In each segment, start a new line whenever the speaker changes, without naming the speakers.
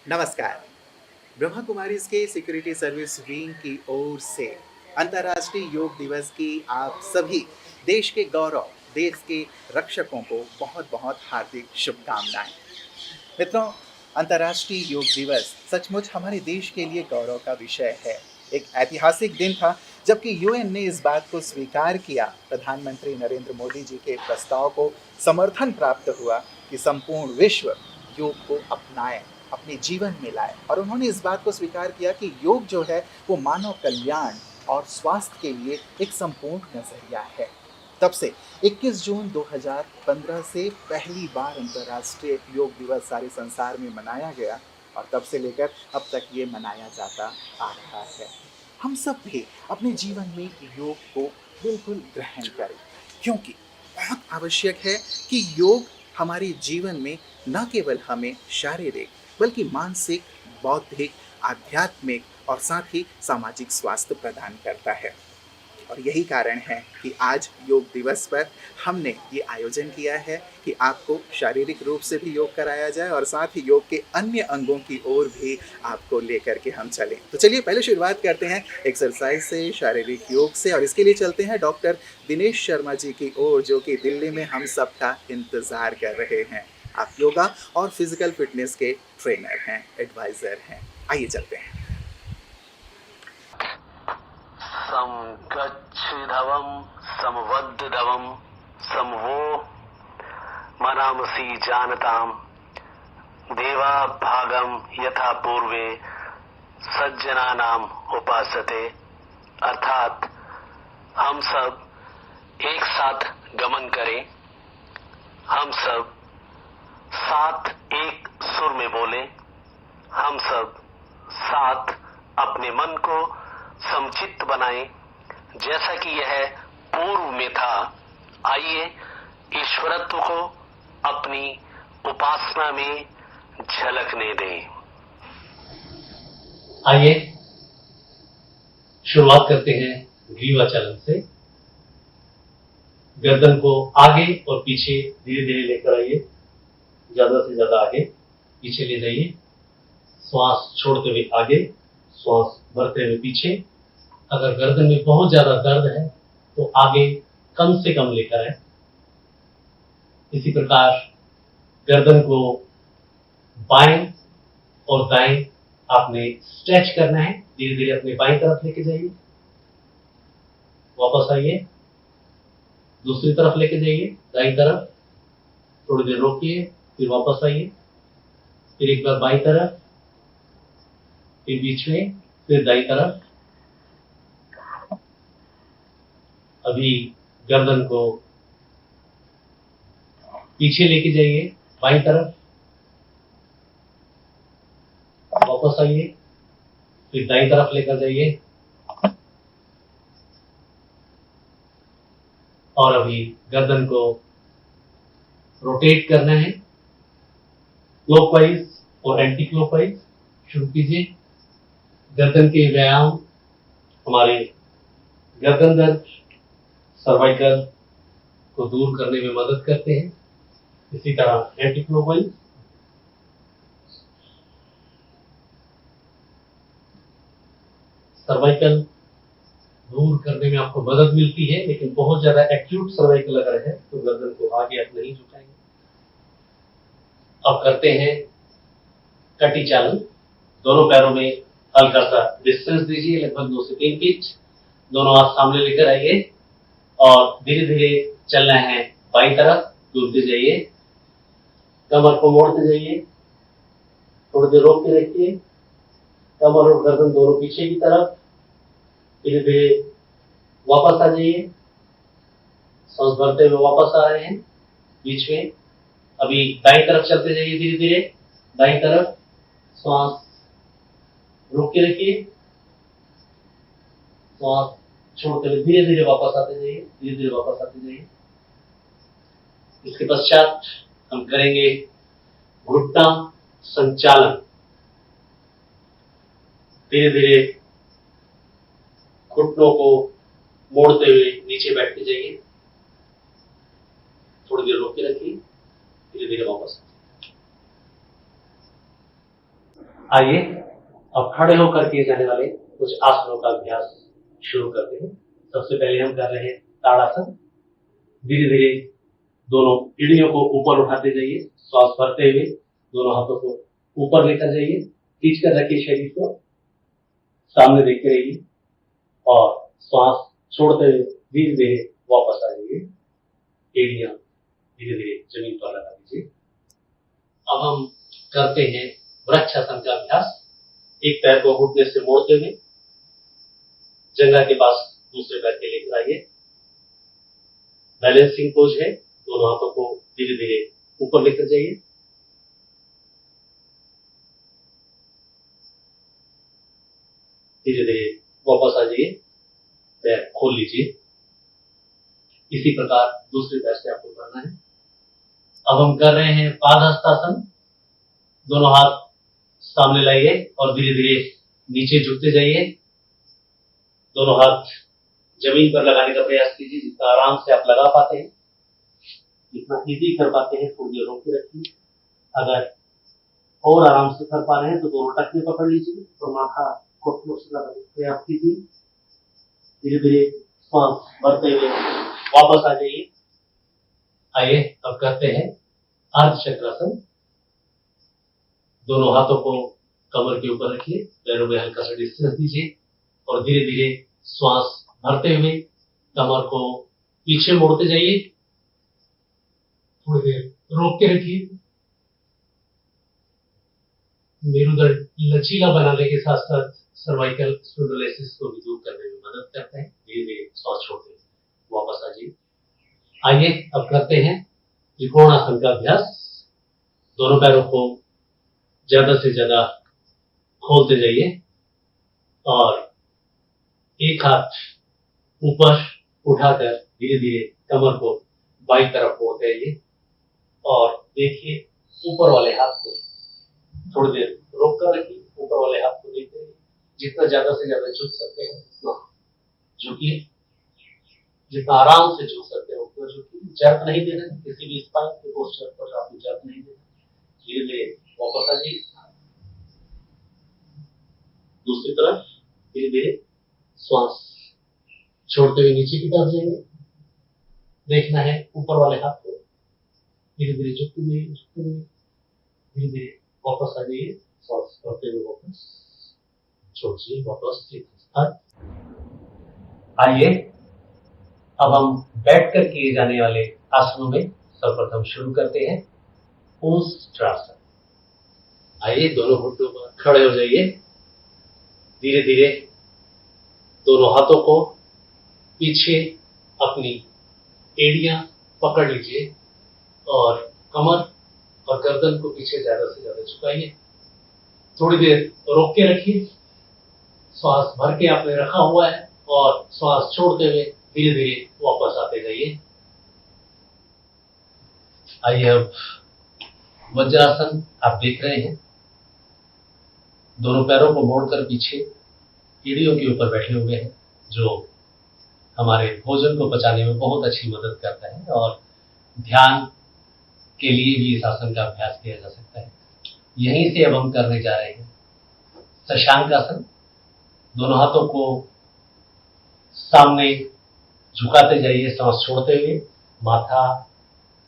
नमस्कार। ब्रह्मा कुमारीज के security service wing की ओर से अंतर्राष्ट्रीय योग दिवस की आप सभी देश के गौरव, देश के रक्षकों को बहुत बहुत हार्दिक शुभकामनाएं। मित्रों, अंतर्राष्ट्रीय योग दिवस सचमुच हमारे देश के लिए गौरव का विषय है। एक ऐतिहासिक दिन था जबकि यूएन ने इस बात को स्वीकार किया, प्रधानमंत्री नरेंद्र मोदी जी के प्रस्ताव को समर्थन प्राप्त हुआ कि संपूर्ण विश्व योग को अपनाए, अपने जीवन में लाए, और उन्होंने इस बात को स्वीकार किया कि योग जो है वो मानव कल्याण और स्वास्थ्य के लिए एक संपूर्ण नजरिया है। तब से 21 जून 2015 से पहली बार अंतर्राष्ट्रीय योग दिवस सारे संसार में मनाया गया और तब से लेकर अब तक ये मनाया जाता आ रहा है। हम सब भी अपने जीवन में योग को बिल्कुल ग्रहण करें, क्योंकि बहुत आवश्यक है कि योग हमारे जीवन में न केवल हमें शारीरिक बल्कि मानसिक, बौद्धिक, आध्यात्मिक और साथ ही सामाजिक स्वास्थ्य प्रदान करता है। और यही कारण है कि आज योग दिवस पर हमने ये आयोजन किया है कि आपको शारीरिक रूप से भी योग कराया जाए और साथ ही योग के अन्य अंगों की ओर भी आपको लेकर के हम चलें। तो चलिए पहले शुरुआत करते हैं एक्सरसाइज से, शारीरिक योग से, और इसके लिए चलते हैं डॉक्टर दिनेश शर्मा जी की ओर, जो कि दिल्ली में हम सबका इंतजार कर रहे हैं। आप योगा और फिजिकल फिटनेस के ट्रेनर हैं, एडवाइजर हैं। आइए चलते हैं।
समगच्छध्वं समवद्धध्वं समवो मनामसि जानताम देवा भागम यथा पूर्वे सज्जनानाम उपासते। अर्थात हम सब एक साथ गमन करें, हम सब साथ एक सुर में बोले, हम सब साथ अपने मन को समचित्त बनाएं जैसा कि यह पूर्व में था। आइए ईश्वरत्व को अपनी उपासना में झलकने दें।
आइए शुरुआत करते हैं ग्रीवाचलन से। गर्दन को आगे और पीछे धीरे धीरे लेकर आइए, ज्यादा से ज्यादा आगे पीछे ले जाइए। श्वास छोड़ते हुए आगे, श्वास भरते हुए पीछे। अगर गर्दन में बहुत ज्यादा दर्द है तो आगे कम से कम लेकर आए। इसी प्रकार गर्दन को बाएं और दाएं आपने स्ट्रेच करना है। धीरे धीरे अपने बाएं तरफ लेके जाइए, वापस आइए, दूसरी तरफ लेके जाइए, दाईं तरफ, थोड़ी देर रोकिए, फिर वापस आइए, फिर एक बार बाईं तरफ, फिर बीच में, फिर दाईं तरफ। अभी गर्दन को पीछे लेके जाइए, बाईं तरफ, वापस आइए, फिर दाईं तरफ लेकर जाइए, और अभी गर्दन को रोटेट करना है क्लॉकवाइज और एंटी क्लॉकवाइज। शुरू कीजिए। गर्दन के व्यायाम हमारे गर्दन दर्द, सर्वाइकल को दूर करने में मदद करते हैं। इसी तरह एंटी क्लॉकवाइज। सर्वाइकल दूर करने में आपको मदद मिलती है, लेकिन बहुत ज्यादा एक्यूट सर्वाइकल अगर है तो गर्दन को आगे आप नहीं झुकाएंगे। अब करते हैं कटी चालन। दोनों पैरों में हल्का सा डिस्टेंस दीजिए, लगभग 2 से 3 फीट। दोनों हाथ सामने लेकर आइए और धीरे धीरे चलना है बाईं तरफ, घूमते जाइए, कमर को मोड़ते जाइए, थोड़ी देर रोक के रखिए, कमर और गर्दन दोनों पीछे की तरफ। धीरे धीरे वापस आ जाइए, सांस भरते हुए वापस आ रहे हैं बीच में। अभी दाईं तरफ चलते जाइए, धीरे धीरे दाईं तरफ, सांस रोक के रखिए, सांस छोड़ते हुए धीरे धीरे वापस आते जाइए, धीरे धीरे वापस आते जाइए। इसके पश्चात हम करेंगे घुटना संचालन। धीरे धीरे घुटनों को मोड़ते हुए नीचे बैठते जाइए, थोड़ी देर रोक के रखिए, धीरे धीरे वापस। आइए अब खड़े होकर किए जाने वाले कुछ आसनों का अभ्यास शुरू करते हैं। सबसे पहले हम कर रहे हैं ताड़ासन। धीरे धीरे दोनों एड़ियों को ऊपर उठाते जाइए, श्वास भरते हुए दोनों हाथों को ऊपर लेकर जाइए, खींच कर रखिए शरीर को, सामने देखते रहिए और श्वास छोड़ते हुए धीरे धीरे वापस आ जाइए। एड़ियां धीरे धीरे जमीन पर लगा दीजिए। अब हम करते हैं वृक्षासन का अभ्यास। एक पैर को घुटने से मोड़ते हुए जंघा के पास दूसरे पैर के लेकर आइए। बैलेंसिंग पोज है, दोनों हाथों को धीरे धीरे ऊपर लेकर जाइए। धीरे धीरे वापस आ जाइए, पैर खोल लीजिए। इसी प्रकार दूसरे पैर से आपको करना है। अब हम कर रहे हैं पादहस्तासन। दोनों हाथ सामने लाइए और धीरे धीरे नीचे झुकते जाइए। दोनों हाथ जमीन पर लगाने का प्रयास कीजिए, जितना आराम से आप लगा पाते हैं, जितना इजी कर पाते हैं थोड़ी देर रोक के रखिए। अगर और आराम से कर पा रहे हैं तो दोनों टखने पकड़ लीजिए और माथा घुटनों से लगाने का प्रयास कीजिए। धीरे धीरे श्वास भरते हुए वापस आ जाइए। आइए अब करते हैं अर्धचक्रासन। दोनों हाथों को कमर के ऊपर रखिए, पैरों में हल्का सा डिस्टेंस दीजिए और धीरे धीरे श्वास भरते हुए कमर को पीछे मोड़ते जाइए। थोड़ी देर रोक के रखिए। मेरुदंड लचीला बनाने के साथ साथ सर्वाइकल स्पॉन्डिलोलिसिस को भी दूर करने में मदद करते हैं। धीरे धीरे श्वास छोड़ते हुए वापस आ जाइए। आइए अब करते हैं त्रिकोणासन का अभ्यास। दोनों पैरों को ज्यादा से ज्यादा खोलते जाइए और एक हाथ ऊपर उठाकर धीरे धीरे कमर को बाईं तरफ मोड़ते जाइए और देखिए ऊपर वाले हाथ को थोड़ी देर रोक कर रखिए। ऊपर वाले हाथ को देखते रहिए। जितना ज्यादा से ज्यादा झुक सकते हैं उतना झुकिए, जितना आराम से झुक सकते हैं उतना झुकिए। जर्क नहीं देना, किसी भी स्पाइन के पोस्चर पर आपको जर्क नहीं देना। धीरे धीरे वापस आ जाइए। दूसरी तरफ धीरे धीरे श्वास छोड़ते हुए नीचे की तरफ जाएंगे। देखना है ऊपर वाले हाथ को, धीरे धीरे झुकते हुए धीरे धीरे वापस आ जाइए। श्वास करते हुए वापस छोड़िए, वापस एक स्थान। आइए अब हम बैठकर किए जाने वाले आसनों में सर्वप्रथम शुरू करते हैं ऊष्ट्रासन। आइए दोनों घुटनों पर खड़े हो जाइए। धीरे धीरे दोनों हाथों को पीछे अपनी एड़ियां पकड़ लीजिए और कमर और गर्दन को पीछे ज्यादा से ज्यादा झुकाइए। थोड़ी देर रोक के रखिए। श्वास भर के आपने रखा हुआ है और श्वास छोड़ते हुए धीरे धीरे वापस आते जाइए। आइए अब वज्रासन आप देख रहे हैं। दोनों पैरों को मोड़कर पीछे एड़ियों के ऊपर बैठे हुए हैं, जो हमारे भोजन को पचाने में बहुत अच्छी मदद करता है और ध्यान के लिए भी इस आसन का अभ्यास किया जा सकता है। यहीं से अब हम करने जा रहे हैं शशांकासन। दोनों हाथों को सामने झुकाते जाइए, सांस छोड़ते हुए माथा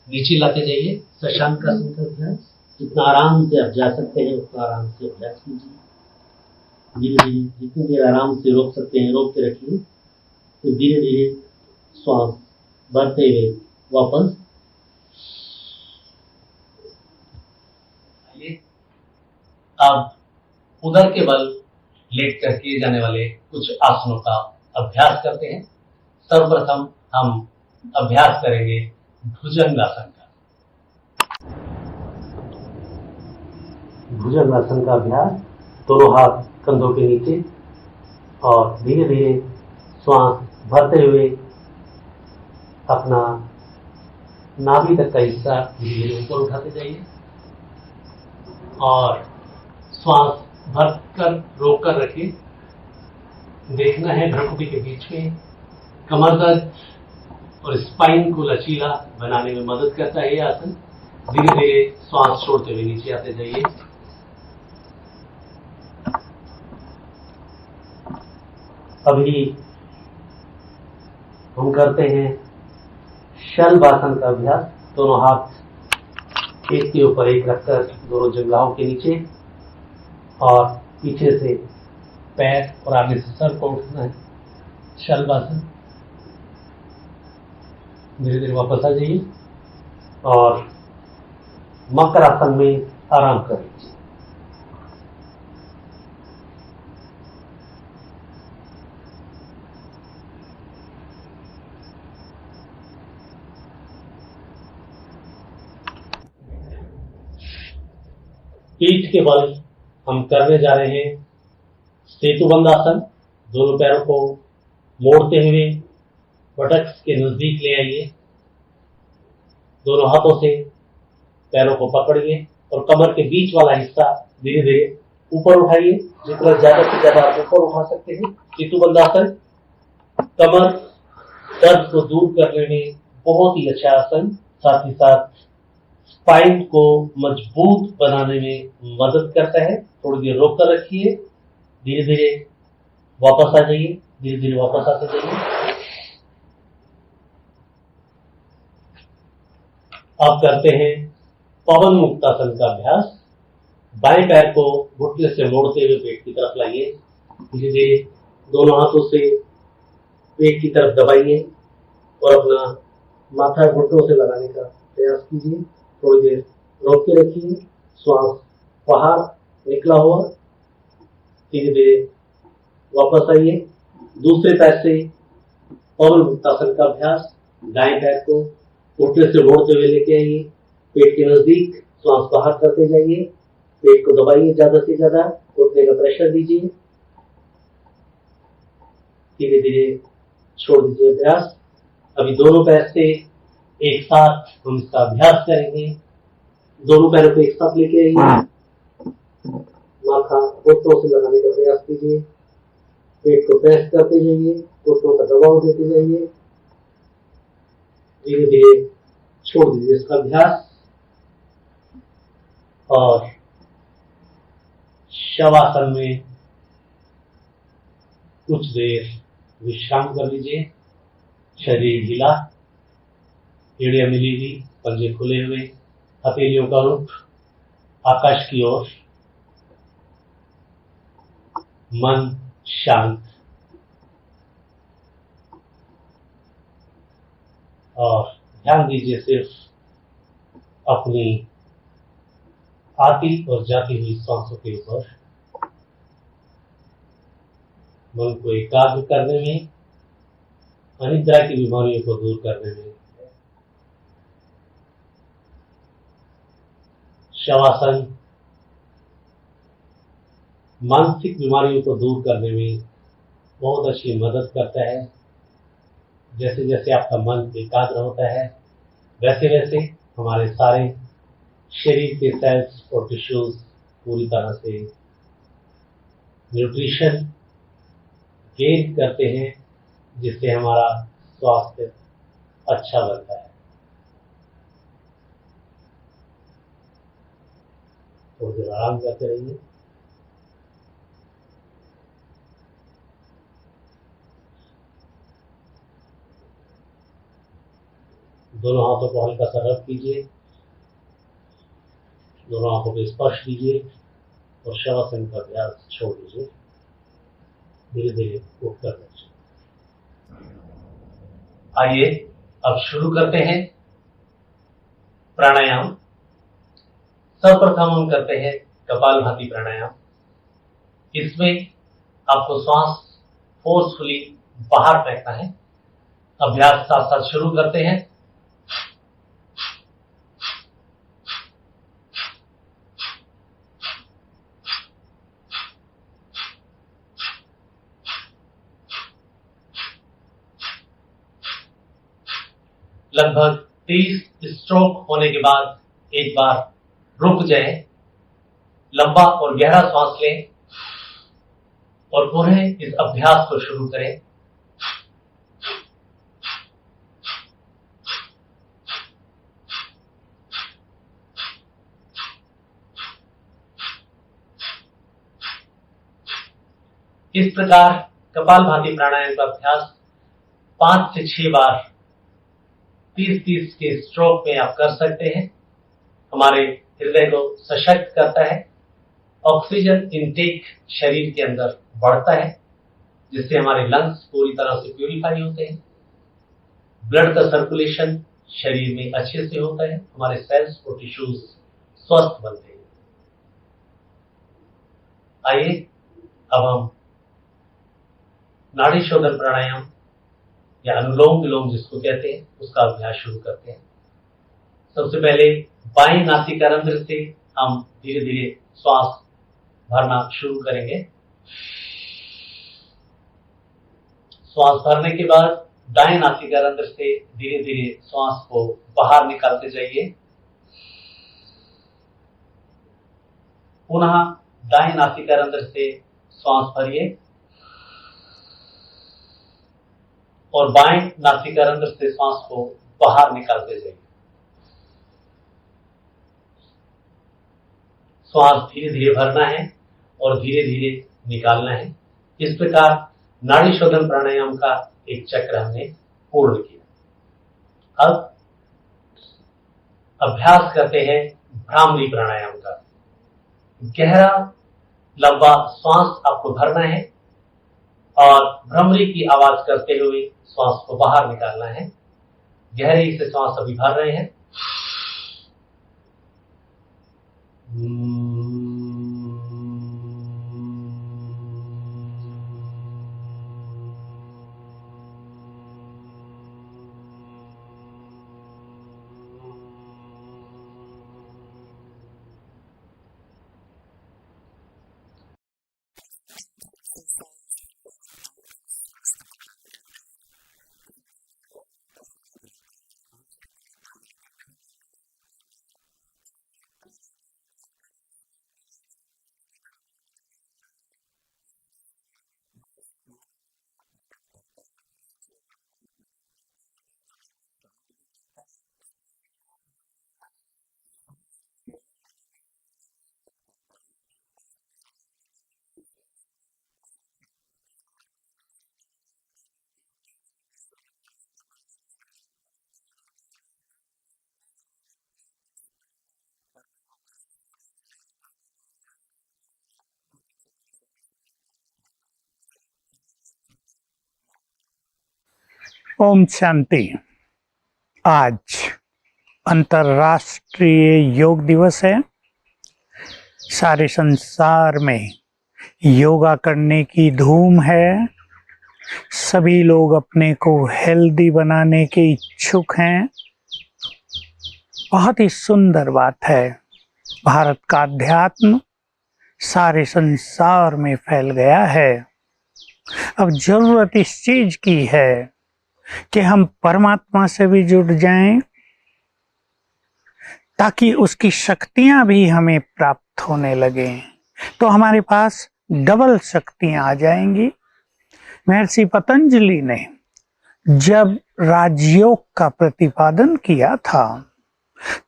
नीचे लाते जाइए। शशांकासन का अभ्यास जितना आराम से आप जा सकते हैं उतना आराम से अभ्यास कीजिए। धीरे धीरे जितनी देर आराम से रोक सकते हैं रोक के रखिए। तो धीरे धीरे श्वास भरते हुए वापस आइए। अब उदर के बल लेट कर किए जाने वाले कुछ आसनों का अभ्यास करते हैं। सर्वप्रथम हम अभ्यास करेंगे भुजंगासन का। भुजंगासन का अभ्यास, दोनों हाथ कंधों के नीचे और धीरे धीरे श्वास भरते हुए अपना नाभि तक का हिस्सा धीरे धीरे ऊपर उठाते जाइए और श्वास भरकर रोककर रखिए। देखना है भ्रुकुटी के बीच में कमर दर्द और स्पाइन को लचीला बनाने में मदद करता है ये आसन। धीरे धीरे श्वास छोड़ते हुए नीचे आते जाइए। अभी हम करते हैं शलभासन का अभ्यास। दोनों हाथ एक के ऊपर एक रखकर दोनों जंघाओं के नीचे, और पीछे से पैर और आगे से सर को उठना है। शलभासन। धीरे धीरे वापस आ जाइए और मकर आसन में आराम कर लीजिए। पीठ के बल हम करने जा रहे हैं सेतुबंध आसन। दोनों पैरों को मोड़ते हुए बटक्स के नजदीक ले आइए। दोनों हाथों से पैरों को पकड़िए और कमर के बीच वाला हिस्सा धीरे धीरे ऊपर उठाइए। जितना ज्यादा से ज्यादा आप ऊपर उठा सकते हैं। सेतुबंध आसन कमर दर्द को दूर करने में बहुत ही अच्छा आसन, साथ ही साथ स्पाइन को मजबूत बनाने में मदद करता है। थोड़ी देर रोक कर रखिए, धीरे धीरे वापस आ जाइए, धीरे धीरे वापस आते जाइए। अब करते हैं पवन मुक्तासन का अभ्यास। बाएं पैर को घुटने से मोड़ते हुए पेट की तरफ लाइए। धीरे धीरे दोनों हाथों से पेट की तरफ दबाइए और अपना माथा घुटनों से लगाने का प्रयास कीजिए। थोड़ी देर रोक के रखिए। श्वास बाहर निकला हुआ, धीरे धीरे वापस आइए। दूसरे पैर से पवन मुक्तासन का अभ्यास। दाएं पैर को घुटने से मोड़ते हुए लेके आइए, पेट के नजदीक श्वास बाहर करते जाइए। पेट को दबाइए ज्यादा से ज्यादा, घुटने का प्रेशर दीजिए। धीरे धीरे छोड़ दीजिए अभ्यास। अभी दोनों पैर से एक साथ हम इसका अभ्यास करेंगे। दोनों पैरों को एक साथ लेके आइए, माथा घुटनों से लगाने का प्रयास कीजिए। पेट को प्रेस करते जाइए, घुटनों का दबाव देते जाइए। धीरे धीरे छोड़ दीजिए इसका अभ्यास और शवासन में कुछ देर विश्राम कर लीजिए। शरीर ढीला, एड़ियां मिली हुई, पंजे खुले हुए, हथेलियों का रुख आकाश की ओर, मन शांत और ध्यान दीजिए सिर्फ अपनी आती और जाती हुई सांसों के ऊपर। मन को एकाग्र करने में, अनिद्रा की बीमारियों को दूर करने में शवासन मानसिक बीमारियों को दूर करने में बहुत अच्छी मदद करता है। जैसे जैसे आपका मन एकाग्र होता है, वैसे वैसे हमारे सारे शरीर के सेल्स और टिश्यूज पूरी तरह से न्यूट्रिशन गेन करते हैं, जिससे हमारा स्वास्थ्य अच्छा बनता है। थोड़ी देर आराम करते रहिए। दोनों हाथों को हल्का सा रब कीजिए, दोनों हाथों को स्पर्श कीजिए और शवासन का अभ्यास छोड़ दीजिए। धीरे धीरे उठकर बैठिए। आइए अब शुरू करते हैं प्राणायाम। सर्वप्रथम हम करते हैं कपालभाति प्राणायाम। इसमें आपको श्वास फोर्सफुली बाहर फेंकना है। अभ्यास साथ साथ शुरू करते हैं। लगभग 30 स्ट्रोक होने के बाद एक बार रुक जाएं, लंबा और गहरा सांस लें और पुनः इस अभ्यास को शुरू करें। इस प्रकार कपालभाति प्राणायाम का अभ्यास 5 से 6 बार 30-30 के स्ट्रोक में आप कर सकते हैं। हमारे हृदय को सशक्त करता है, ऑक्सीजन इनटेक शरीर के अंदर बढ़ता है, जिससे हमारे लंग्स पूरी तरह से प्यूरिफाई होते हैं, ब्लड का सर्कुलेशन शरीर में अच्छे से होता है, हमारे सेल्स और टिश्यूज स्वस्थ बनते हैं। आइए अब हम नाड़ी शोधन प्राणायाम या अनुलोम विलोम जिसको कहते हैं उसका अभ्यास शुरू करते हैं। सबसे पहले बाएं नासिका रंध्र से हम धीरे धीरे श्वास भरना शुरू करेंगे। श्वास भरने के बाद दाएं नासिका रंध्र से धीरे धीरे श्वास को बाहर निकालते जाइए। पुनः दाएं नासिका रंध्र से श्वास भरिए और बाएं नासिका रंध्र से श्वास को बाहर निकालते जाइए। श्वास धीरे धीरे भरना है और धीरे धीरे निकालना है। इस प्रकार नाड़ी शोधन प्राणायाम का एक चक्र हमने पूर्ण किया। अब अभ्यास करते हैं भ्रामरी प्राणायाम का। गहरा लंबा श्वास आपको भरना है और भ्रमरी की आवाज करते हुए श्वास को बाहर निकालना है। गहरे से श्वास अभी भर रहे हैं।
ओम शांति। आज अंतर्राष्ट्रीय योग दिवस है। सारे संसार में योगा करने की धूम है। सभी लोग अपने को हेल्दी बनाने के इच्छुक हैं। बहुत ही सुंदर बात है। भारत का अध्यात्म सारे संसार में फैल गया है। अब जरूरत इस चीज की है कि हम परमात्मा से भी जुड़ जाएं, ताकि उसकी शक्तियां भी हमें प्राप्त होने लगें, तो हमारे पास डबल शक्तियां आ जाएंगी। महर्षि पतंजलि ने जब राजयोग का प्रतिपादन किया था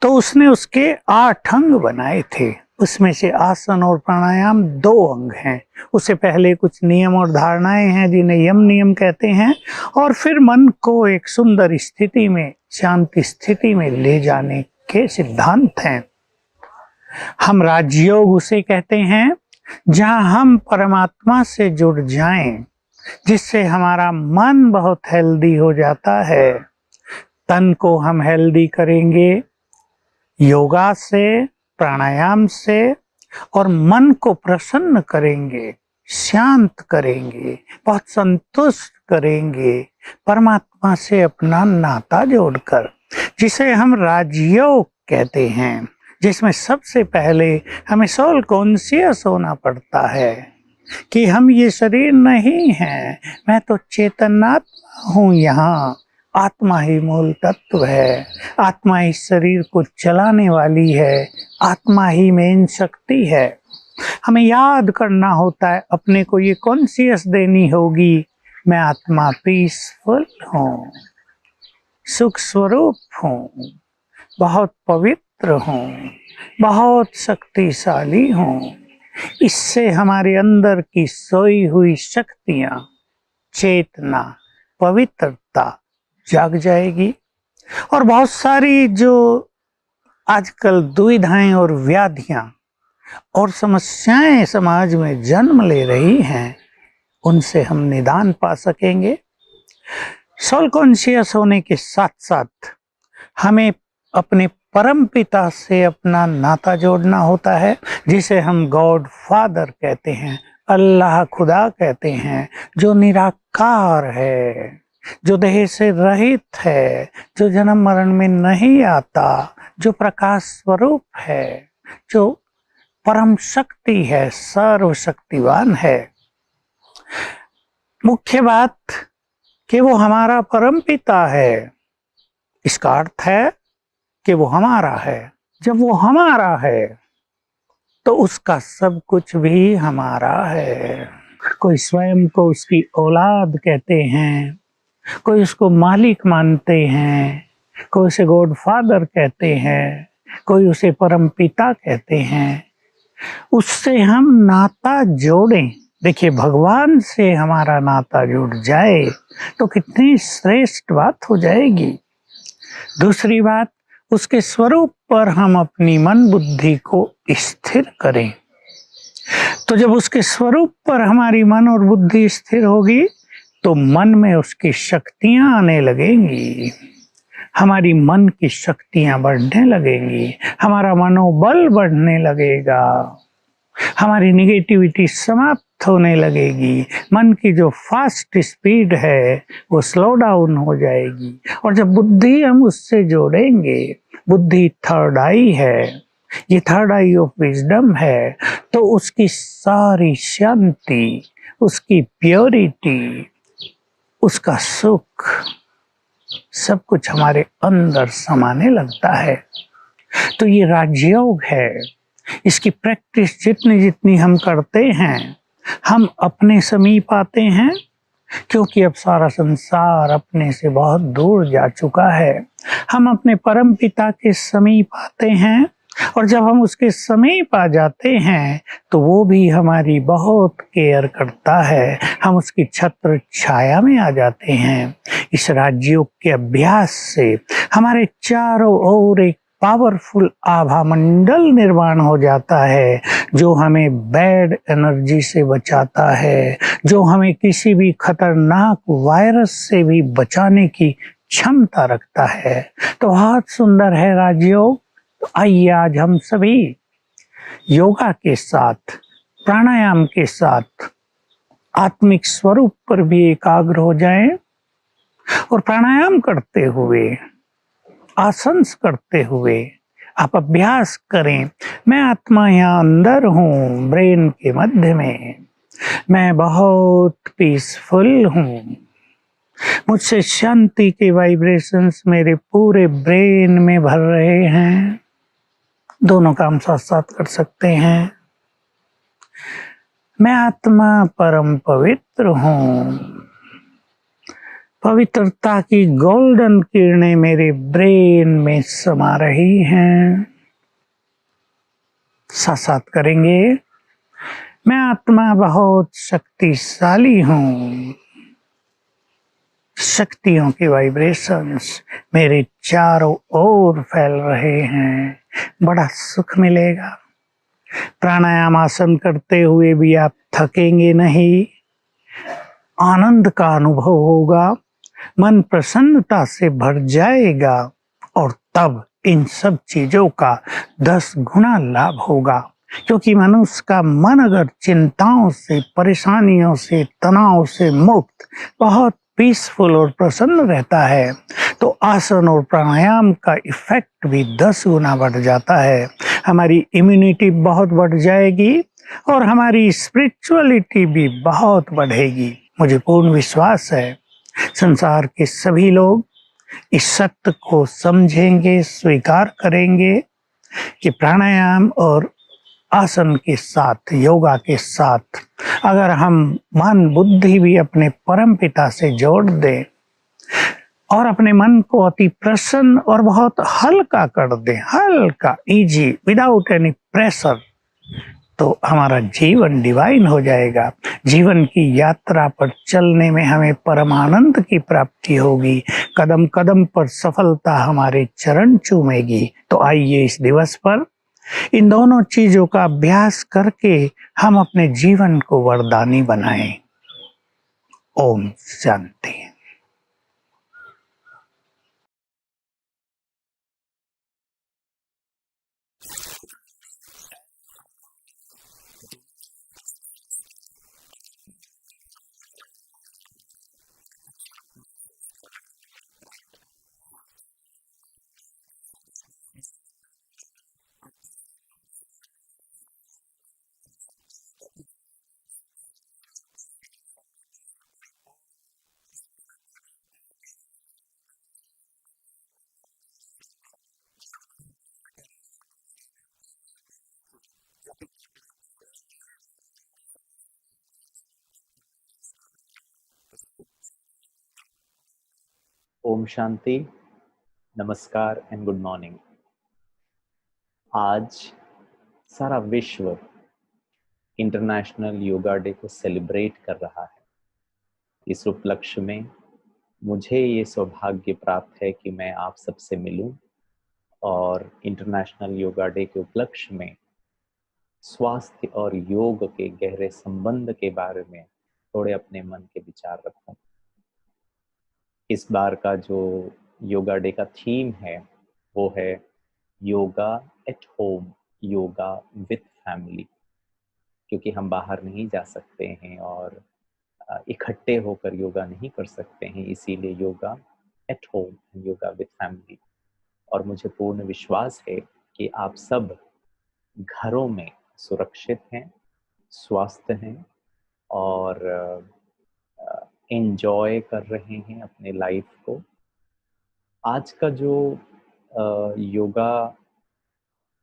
तो उसने उसके 8 अंग बनाए थे। उसमें से आसन और प्राणायाम 2 अंग हैं। उससे पहले कुछ नियम और धारणाएं हैं जिन्हें यम नियम कहते हैं, और फिर मन को एक सुंदर स्थिति में, शांति स्थिति में ले जाने के सिद्धांत हैं। हम राजयोग उसे कहते हैं जहां हम परमात्मा से जुड़ जाएं, जिससे हमारा मन बहुत हेल्दी हो जाता है। तन को हम हेल्दी करेंगे योगा से, प्राणायाम से, और मन को प्रसन्न करेंगे, शांत करेंगे, बहुत संतुष्ट करेंगे परमात्मा से अपना नाता जोड़कर, जिसे हम राजयोग कहते हैं। जिसमें सबसे पहले हमें सोल कॉन्शियस होना पड़ता है कि हम ये शरीर नहीं हैं, मैं तो चेतनात्मा हूँ। यहाँ आत्मा ही मूल तत्व है। आत्मा इस शरीर को चलाने वाली है। आत्मा ही मेन शक्ति है। हमें याद करना होता है, अपने को ये कॉन्शियस देनी होगी, मैं आत्मा पीसफुल हूँ, सुख स्वरूप हूँ, बहुत पवित्र हूँ, बहुत शक्तिशाली हूँ। इससे हमारे अंदर की सोई हुई शक्तियाँ चेतना, पवित्रता जाग जाएगी। और बहुत सारी जो आजकल दुविधाएं और व्याधियां और समस्याएं समाज में जन्म ले रही हैं, उनसे हम निदान पा सकेंगे। सोल कॉन्शियस होने के साथ साथ हमें अपने परम पिता से अपना नाता जोड़ना होता है, जिसे हम गॉड फादर कहते हैं, अल्लाह खुदा कहते हैं, जो निराकार है, जो देह से रहित है, जो जन्म मरण में नहीं आता, जो प्रकाश स्वरूप है, जो परम शक्ति है, सर्वशक्तिवान है। मुख्य बात कि वो हमारा परम पिता है, इसका अर्थ है कि वो हमारा है। जब वो हमारा है तो उसका सब कुछ भी हमारा है। कोई स्वयं को उसकी औलाद कहते हैं, कोई उसको मालिक मानते हैं, कोई उसे गॉड फादर कहते हैं, कोई उसे परम पिता कहते हैं। उससे हम नाता जोड़ें। देखिए, भगवान से हमारा नाता जुड़ जाए तो कितनी श्रेष्ठ बात हो जाएगी। दूसरी बात, उसके स्वरूप पर हम अपनी मन बुद्धि को स्थिर करें। तो जब उसके स्वरूप पर हमारी मन और बुद्धि स्थिर होगी तो मन में उसकी शक्तियां आने लगेंगी, हमारी मन की शक्तियां बढ़ने लगेंगी, हमारा मनोबल बढ़ने लगेगा, हमारी निगेटिविटी समाप्त होने लगेगी, मन की जो फास्ट स्पीड है वो स्लो डाउन हो जाएगी। और जब बुद्धि हम उससे जोड़ेंगे, बुद्धि थर्ड आई है, ये थर्ड आई ऑफ विजडम है, तो उसकी सारी शांति, उसकी प्योरिटी, उसका सुख, सब कुछ हमारे अंदर समाने लगता है। तो ये राजयोग है। इसकी प्रैक्टिस जितनी जितनी हम करते हैं, हम अपने समीप आते हैं, क्योंकि अब सारा संसार अपने से बहुत दूर जा चुका है। हम अपने परम पिता के समीप आते हैं, और जब हम उसके समीप आ जाते हैं तो वो भी हमारी बहुत केयर करता है। हम उसकी छत्र छाया में आ जाते हैं। इस राजयोग के अभ्यास से हमारे चारों ओर एक पावरफुल आभा मंडल निर्माण हो जाता है, जो हमें बैड एनर्जी से बचाता है, जो हमें किसी भी खतरनाक वायरस से भी बचाने की क्षमता रखता है। तो बहुत सुंदर है राजयोग। तो आइए आज हम सभी योगा के साथ, प्राणायाम के साथ आत्मिक स्वरूप पर भी एकाग्र हो जाएं, और प्राणायाम करते हुए, आसन करते हुए आप अभ्यास करें। मैं आत्मा यहाँ अंदर हूँ, ब्रेन के मध्य में, मैं बहुत पीसफुल हूँ, मुझसे शांति के वाइब्रेशंस मेरे पूरे ब्रेन में भर रहे हैं। दोनों काम साथ साथ कर सकते हैं। मैं आत्मा परम पवित्र हूँ, पवित्रता की गोल्डन किरणें मेरे ब्रेन में समा रही हैं। साथ साथ करेंगे। मैं आत्मा बहुत शक्तिशाली हूँ, शक्तियों की वाइब्रेशंस मेरे चारों ओर फैल रहे हैं। बड़ा सुख मिलेगा। प्राणायाम आसन करते हुए भी आप थकेंगे नहीं, आनंद का अनुभव होगा, मन प्रसन्नता से भर जाएगा, और तब इन सब चीजों का 10 गुना लाभ होगा। क्योंकि मनुष्य का मन अगर चिंताओं से, परेशानियों से, तनाव से मुक्त, बहुत पीसफुल और प्रसन्न रहता है, तो आसन और प्राणायाम का इफेक्ट भी 10 गुना बढ़ जाता है। हमारी इम्यूनिटी बहुत बढ़ जाएगी और हमारी स्पिरिचुअलिटी भी बहुत बढ़ेगी। मुझे पूर्ण विश्वास है संसार के सभी लोग इस सत्य को समझेंगे, स्वीकार करेंगे कि प्राणायाम और आसन के साथ, योगा के साथ अगर हम मन बुद्धि भी अपने परम पिता से जोड़ दें और अपने मन को अति प्रसन्न और बहुत हल्का कर दें, हल्का, इजी, विदाउट एनी प्रेशर, तो हमारा जीवन डिवाइन हो जाएगा। जीवन की यात्रा पर चलने में हमें परमानंद की प्राप्ति होगी। कदम कदम पर सफलता हमारे चरण चूमेगी। तो आइए इस दिवस पर इन दोनों चीजों का अभ्यास करके हम अपने जीवन को वरदानी बनाएं। ओम शांति।
ओम शांति, नमस्कार एंड गुड मॉर्निंग। आज सारा विश्व इंटरनेशनल योगा डे को सेलिब्रेट कर रहा है। इस उपलक्ष्य में मुझे ये सौभाग्य प्राप्त है कि मैं आप सबसे मिलूं और इंटरनेशनल योगा डे के उपलक्ष्य में स्वास्थ्य और योग के गहरे संबंध के बारे में थोड़े अपने मन के विचार रखूं। इस बार का जो योगा डे का थीम है वो है yoga at home, yoga with family. क्योंकि हम बाहर नहीं जा सकते हैं और इकट्ठे होकर योगा नहीं कर सकते हैं, इसीलिए yoga at home, yoga with family. और मुझे पूर्ण विश्वास है कि आप सब घरों में सुरक्षित हैं, स्वस्थ हैं और एंजॉय कर रहे हैं अपने लाइफ को। आज का जो योगा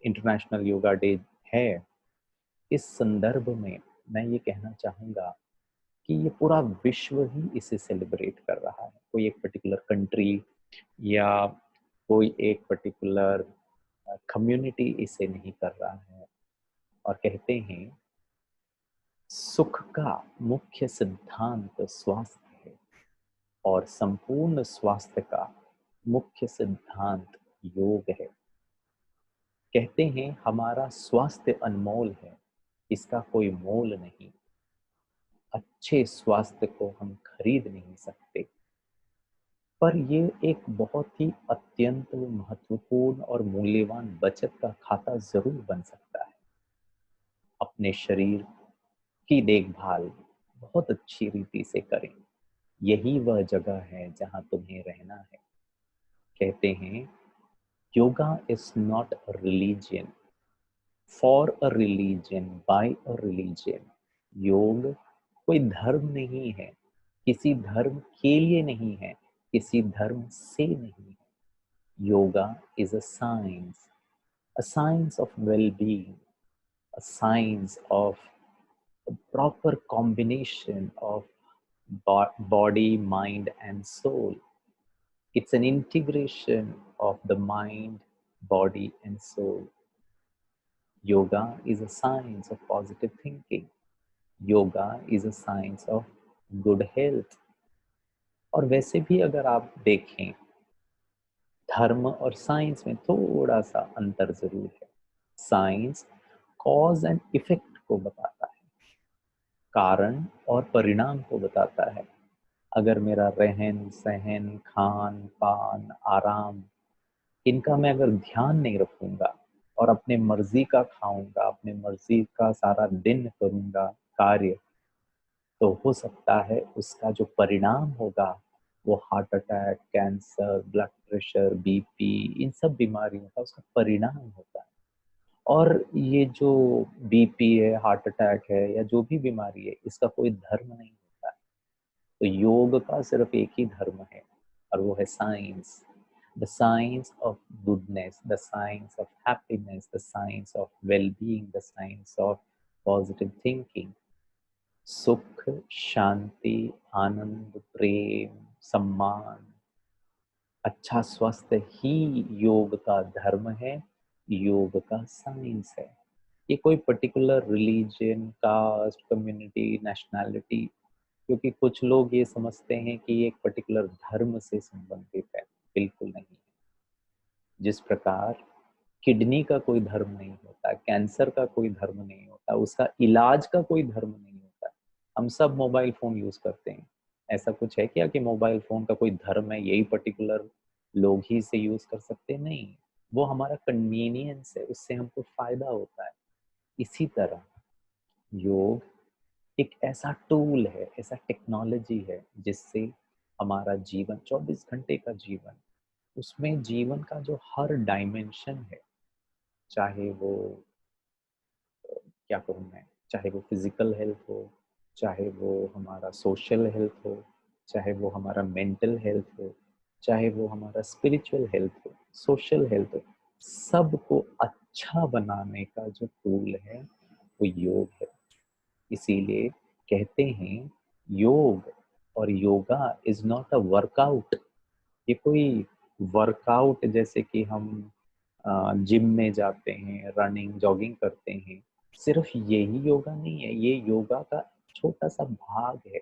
इंटरनेशनल योगा डे है, इस संदर्भ में मैं ये कहना चाहूँगा कि ये पूरा विश्व ही इसे सेलिब्रेट कर रहा है। कोई एक पर्टिकुलर कंट्री या कोई एक पर्टिकुलर कम्युनिटी इसे नहीं कर रहा है। और कहते हैं सुख का मुख्य सिद्धांत स्वास्थ्य है और संपूर्ण स्वास्थ्य का मुख्य सिद्धांत योग है। कहते हैं हमारा स्वास्थ्य अनमोल है, इसका कोई मोल नहीं। अच्छे स्वास्थ्य को हम खरीद नहीं सकते, पर ये एक बहुत ही अत्यंत महत्वपूर्ण और मूल्यवान बचत का खाता जरूर बन सकता है। अपने शरीर की देखभाल बहुत अच्छी रीति से करें, यही वह जगह है जहां तुम्हें रहना है। कहते हैं yoga is not a religion for a religion by a religion. योग कोई धर्म नहीं है, किसी धर्म के लिए नहीं है, किसी धर्म से नहीं है। Yoga is a science of well-being, a science of a proper combination of body, mind, and soul. It's an integration of the mind, body, and soul. Yoga is a science of positive thinking. Yoga is a science of good health. और वैसे भी अगर आप देखें, धर्म और science में थोड़ा सा अंतर जरूर है। साइंस कॉज एंड इफेक्ट को बताता है, कारण और परिणाम को बताता है। अगर मेरा रहन सहन, खान पान, आराम, इनका मैं अगर ध्यान नहीं रखूंगा और अपने मर्जी का खाऊंगा, अपने मर्जी का सारा दिन करूंगा कार्य, तो हो सकता है उसका जो परिणाम होगा वो heart attack, cancer, blood pressure, BP, इन सब बीमारियों का उसका परिणाम होता है। और ये जो बीपी है, हार्ट अटैक है या जो भी बीमारी है, इसका कोई धर्म नहीं होता है। तो योग का सिर्फ एक ही धर्म है और वो है science. The science of goodness, the science of happiness, the science of well-being, the science of positive thinking. सुख, शांति, आनंद, प्रेम, सम्मान, अच्छा स्वास्थ्य ही योग का धर्म है, योग का साइंस है। ये कोई particular religion, caste, community, nationality, क्योंकि कुछ लोग ये समझते हैं कि ये एक पर्टिकुलर धर्म से संबंधित है, बिल्कुल नहीं है। जिस प्रकार किडनी का कोई धर्म नहीं होता, कैंसर का कोई धर्म नहीं होता, उसका इलाज का कोई धर्म नहीं होता। हम सब मोबाइल फ़ोन यूज़ करते हैं। ऐसा कुछ है क्या कि मोबाइल फ़ोन का कोई धर्म है, यही पर्टिकुलर लोग ही इसे यूज़ कर सकते हैं? नहीं, वो हमारा कन्वीनियंस है, उससे हमको फ़ायदा होता है। इसी तरह योग एक ऐसा टूल है, ऐसा टेक्नोलॉजी है, जिससे हमारा जीवन 24 घंटे का जीवन, उसमें जीवन का जो हर डायमेंशन है, चाहे वो क्या कहूँ मैं, चाहे वो फिज़िकल हेल्थ हो, चाहे वो हमारा सोशल हेल्थ हो, चाहे वो हमारा मेंटल हेल्थ हो, चाहे वो हमारा स्पिरिचुअल हेल्थ हो, सोशल हेल्थ हो, सबको अच्छा बनाने का जो टूल है, वो योग है। इसीलिए कहते हैं योग और yoga is not a workout. ये कोई वर्कआउट जैसे कि हम जिम में जाते हैं, रनिंग, जॉगिंग करते हैं, सिर्फ यही योगा नहीं है, ये योगा का छोटा-सा भाग है।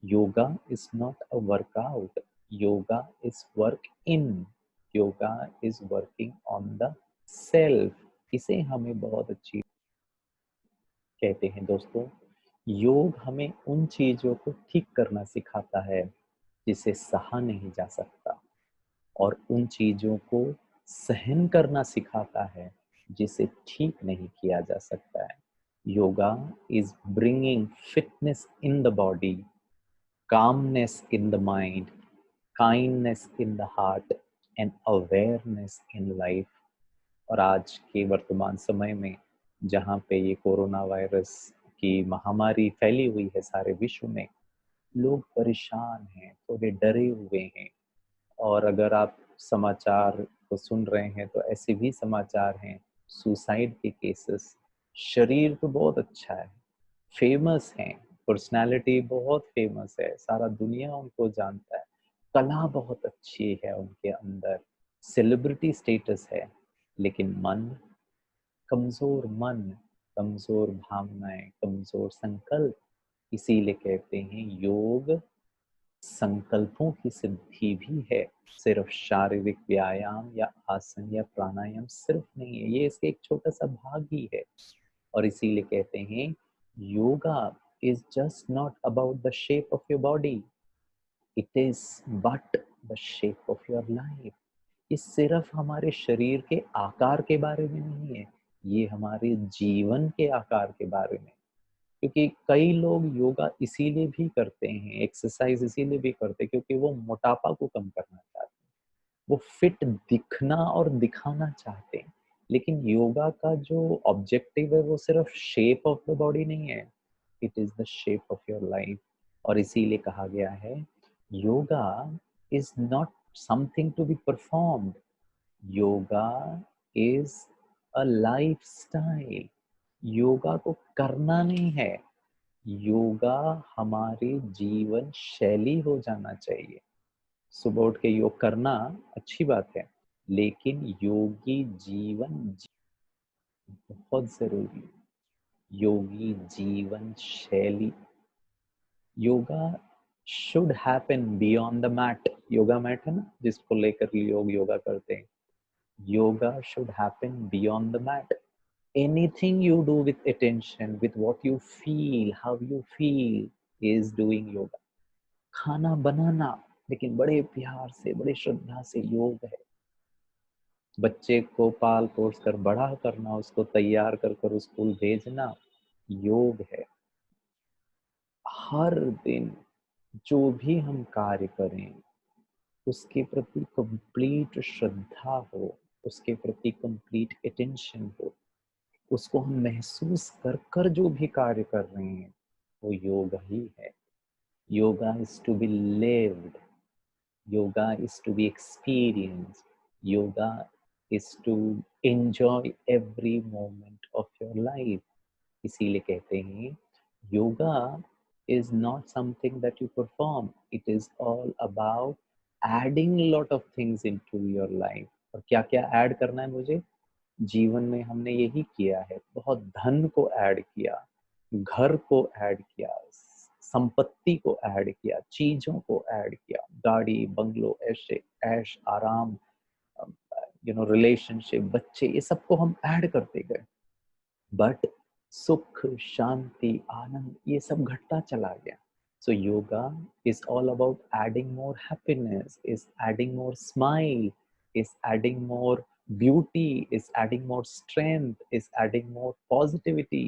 Yoga is not a workout, yoga is work in, yoga is working on the self. इसे हमें बहुत अच्छी कहते हैं दोस्तों। योग हमें उन चीज़ों को ठीक करना सिखाता है, जिसे सहा नहीं जा सकता। और उन चीज़ों को सहन करना सिखाता है, जिसे ठीक नहीं किया जा सकता है। Yoga is bringing fitness in the body, calmness in the mind, kindness in the heart and awareness in life। और आज के वर्तमान समय में जहाँ पे ये कोरोना वायरस की महामारी फैली हुई है सारे विश्व में, लोग परेशान हैं, थोड़े डरे हुए हैं। और अगर आप समाचार को सुन रहे हैं तो ऐसे भी समाचार हैं, सुसाइड के केसेस। शरीर तो बहुत अच्छा है, फेमस हैं, पर्सनालिटी बहुत फेमस है, सारा दुनिया उनको जानता है, कला बहुत अच्छी है उनके अंदर, सेलिब्रिटी स्टेटस है, लेकिन मन, कमजोर भावनाएं, कमजोर संकल्प। इसीलिए कहते हैं योग संकल्पों की सिद्धि भी है, सिर्फ शारीरिक व्यायाम या आसन या प्राणायाम सिर्फ नहीं है, ये इसके एक छोटा सा भाग ही है। और इसीलिए कहते हैं yoga is just not about the shape of your body, it is but the shape of your life. ये सिर्फ हमारे शरीर के आकार के बारे में नहीं है, ये हमारे जीवन के आकार के बारे में। क्योंकि कई लोग योगा इसीलिए भी करते हैं, एक्सरसाइज इसीलिए भी करते हैं क्योंकि वो मोटापा को कम करना चाहते हैं, वो फिट दिखना और दिखाना चाहते हैं। लेकिन योगा का जो ऑब्जेक्टिव है वो सिर्फ शेप ऑफ द बॉडी नहीं है, it is the shape of your life. और इसीलिए कहा गया है yoga is not something to be performed, yoga is a lifestyle. Yoga को करना नहीं है, योगा हमारी जीवन शैली हो जाना चाहिए। सुबह उठ के योग करना अच्छी बात है, लेकिन योगी जीवन बहुत जरूरी है। योगी जीवन शैली, yoga should happen beyond the mat. Yoga mat है ना, जिसको लेकर लोग योगा करते हैं, yoga should happen beyond the mat. Anything you do with attention, with what you feel, how you feel is doing yoga। खाना बनाना लेकिन बड़े प्यार से, बड़े श्रद्धा से योग है। बच्चे को पाल पोस कर बड़ा करना, उसको तैयार कर कर स्कूल भेजना, योग है। हर दिन जो भी हम कार्य करें उसके प्रति कंप्लीट श्रद्धा हो, उसके प्रति कंप्लीट अटेंशन हो, उसको हम महसूस कर कर जो भी कार्य कर रहे हैं वो योगा ही है। Yoga is to be lived, yoga is to be experienced, yoga is to enjoy every moment of your life. इसीलिए कहते हैं yoga is not something that you perform, it is all about adding a lot of things into your life। और क्या क्या add करना है मुझे? जीवन में हमने यही किया है, बहुत धन को ऐड किया, घर को ऐड किया, संपत्ति को ऐड किया, चीजों को ऐड किया, गाड़ी बंगलो, ऐशे ऐश आराम, रिलेशनशिप, बच्चे, ये सबको हम ऐड करते गए, बट सुख शांति आनंद ये सब घटता चला गया. So yoga is all about adding more happiness, is adding more smile, is adding more beauty, is adding more strength, is adding more positivity.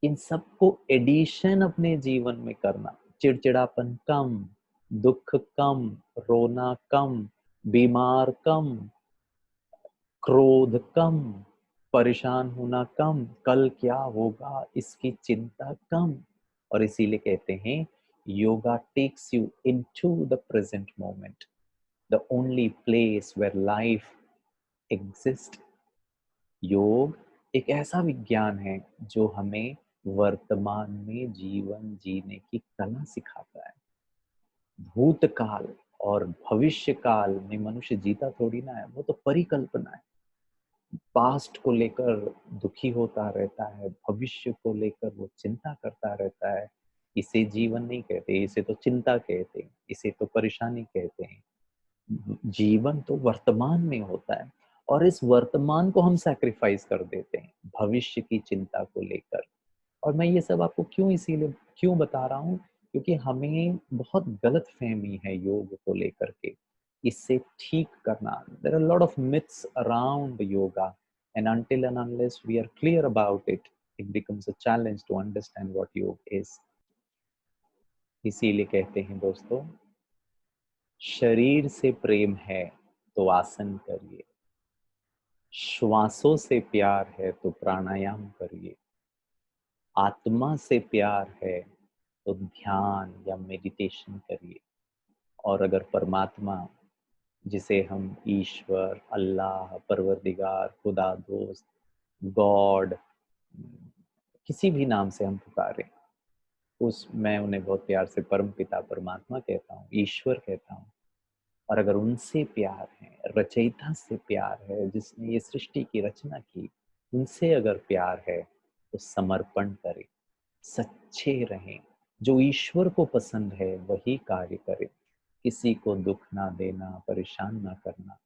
इन सबको एडिशन अपने जीवन में करना, चिड़चिड़ापन कम, दुख कम, रोना कम, बीमार कम, क्रोध कम, परेशान होना कम, कल क्या होगा इसकी चिंता कम. और इसीलिए कहते हैं yoga takes you into the present moment, the only place where life exist. योग एक ऐसा विज्ञान है जो हमें वर्तमान में जीवन जीने की कला सिखाता है. भूतकाल और भविष्य काल में मनुष्य जीता थोड़ी ना है, वो तो परिकल्पना है. पास्ट को लेकर दुखी होता रहता है, भविष्य को लेकर वो चिंता करता रहता है. इसे जीवन नहीं कहते, इसे तो चिंता कहते हैं, इसे तो परेशानी कहते हैं. जीवन तो वर्तमान में होता है और इस वर्तमान को हम सैक्रिफाइस कर देते हैं भविष्य की चिंता को लेकर. और मैं ये सब आपको इसीलिए क्यों बता रहा हूँ, क्योंकि हमें बहुत गलत फहमी है योग को लेकर के. इससे ठीक करना, there are a lot of myths around yoga and until and unless we are clear about it, it becomes a challenge to understand what yoga is. इसीलिए कहते हैं दोस्तों, शरीर से प्रेम है तो आसन करिए, श्वासों से प्यार है तो प्राणायाम करिए, आत्मा से प्यार है तो ध्यान या मेडिटेशन करिए. और अगर परमात्मा, जिसे हम ईश्वर, अल्लाह, परवरदिगार, खुदा दोस्त, गॉड, किसी भी नाम से हम पुकारें, मैं उन्हें बहुत प्यार से परम पिता परमात्मा कहता हूँ, ईश्वर कहता हूँ. और अगर उनसे प्यार है, रचयिता से प्यार है, जिसने ये सृष्टि की रचना की, उनसे अगर प्यार है तो समर्पण करें, सच्चे रहें, जो ईश्वर को पसंद है वही कार्य करें, किसी को दुख ना देना, परेशान ना करना.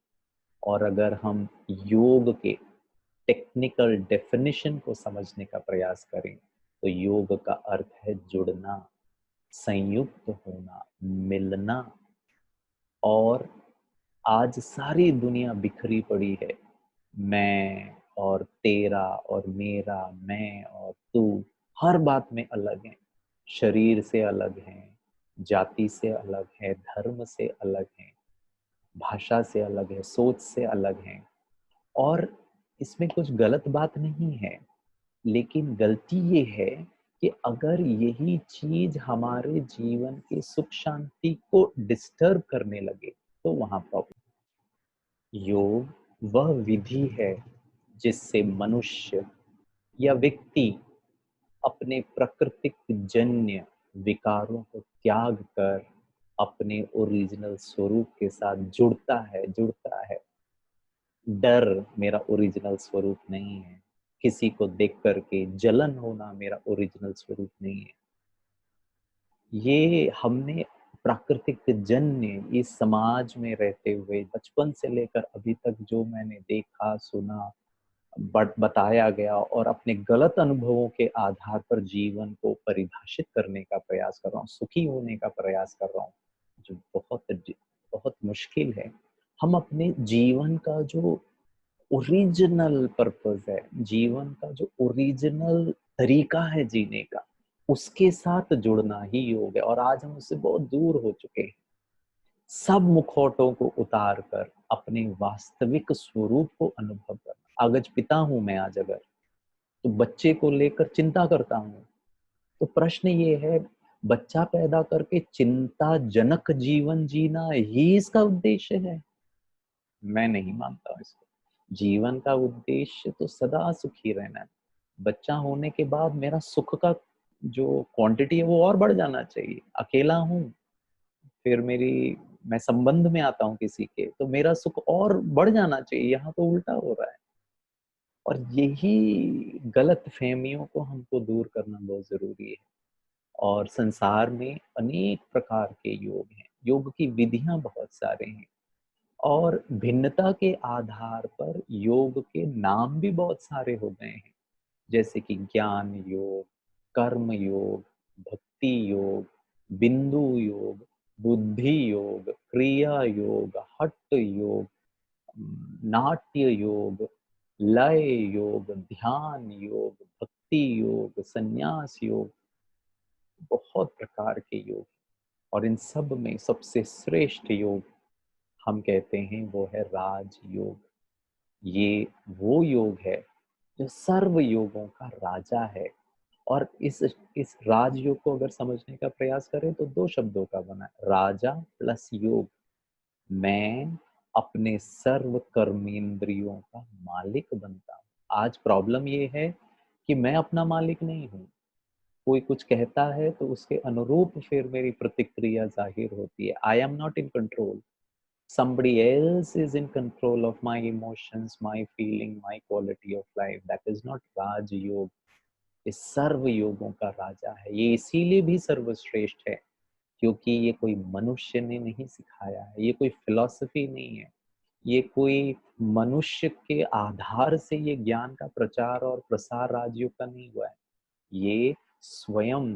और अगर हम योग के टेक्निकल डेफिनेशन को समझने का प्रयास करें तो योग का अर्थ है जुड़ना, संयुक्त होना, मिलना. और आज सारी दुनिया बिखरी पड़ी है, मैं और तेरा और मेरा, मैं और तू, हर बात में अलग हैं, शरीर से अलग हैं, जाति से अलग है, धर्म से अलग हैं, भाषा से अलग है, सोच से अलग हैं. और इसमें कुछ गलत बात नहीं है, लेकिन गलती ये है कि अगर यही चीज हमारे जीवन की सुख शांति को डिस्टर्ब करने लगे तो वहां प्रॉब्लम. योग वह विधि है जिससे मनुष्य या व्यक्ति अपने प्राकृतिक जन्य विकारों को त्याग कर अपने ओरिजिनल स्वरूप के साथ जुड़ता है. डर मेरा ओरिजिनल स्वरूप नहीं है, किसी को देख करके जलन होना मेरा ओरिजिनल स्वरूप नहीं है. ये हमने प्राकृतिक जन्य इस समाज में रहते हुए बचपन से लेकर अभी तक जो मैंने देखा, सुना, बताया गया और अपने गलत अनुभवों के आधार पर जीवन को परिभाषित करने का प्रयास कर रहा हूँ, सुखी होने का प्रयास कर रहा हूँ, जो बहुत मुश्किल है. हम अपने जीवन का जो ओरिजिनल पर्पस है, जीवन का जो ओरिजिनल तरीका है जीने का, उसके साथ जुड़ना ही योग है. और आज हम उससे बहुत दूर हो चुके हैं. सब मुखौटों को उतार कर अपने वास्तविक स्वरूप को अनुभव करना. अगज पिता हूं मैं आज, अगर तो बच्चे को लेकर चिंता करता हूं, तो प्रश्न ये है, बच्चा पैदा करके चिंताजनक जीवन जीना ही इसका उद्देश्य है? मैं नहीं मानता हूं इसको. जीवन का उद्देश्य तो सदा सुखी रहना है. बच्चा होने के बाद मेरा सुख का जो क्वांटिटी है वो और बढ़ जाना चाहिए. अकेला हूं, फिर मैं संबंध में आता हूँ किसी के, तो मेरा सुख और बढ़ जाना चाहिए. यहाँ तो उल्टा हो रहा है. और यही गलत फहमियों को हमको दूर करना बहुत ज़रूरी है। और संसार में अनेक प्रकार के योग हैं, योग की विधियां बहुत सारे हैं, और भिन्नता के आधार पर योग के नाम भी बहुत सारे हो गए हैं, जैसे कि ज्ञान योग, कर्म योग, भक्ति योग, बिंदु योग, बुद्धि योग, क्रिया योग, हठ योग, नाट्य योग, लय योग, ध्यान योग, भक्ति योग, संन्यास योग, बहुत प्रकार के योग। और इन सब में सबसे श्रेष्ठ योग हम कहते हैं वो है राज योग। ये वो योग है जो सर्व योगों का राजा है। और इस राजयोग को अगर समझने का प्रयास करें तो दो शब्दों का बना है, राजा प्लस योग। मैं अपने सर्व कर्मेंद्रियों का मालिक बनता हूँ। आज प्रॉब्लम ये है कि मैं अपना मालिक नहीं हूँ। कोई कुछ कहता है तो उसके अनुरूप फिर मेरी प्रतिक्रिया जाहिर होती है। I am not in control, somebody else is in control of my emotions, my feeling, my quality of life. That is not Raj Yoga. ये सर्व योगों का राजा है। ये इसीलिए भी सर्वश्रेष्ठ है क्योंकि ये कोई मनुष्य ने नहीं सिखाया है, ये कोई फिलॉसफी नहीं है, ये कोई मनुष्य के आधार से ये ज्ञान का प्रचार और प्रसार राजयोग का नहीं हुआ है। ये स्वयं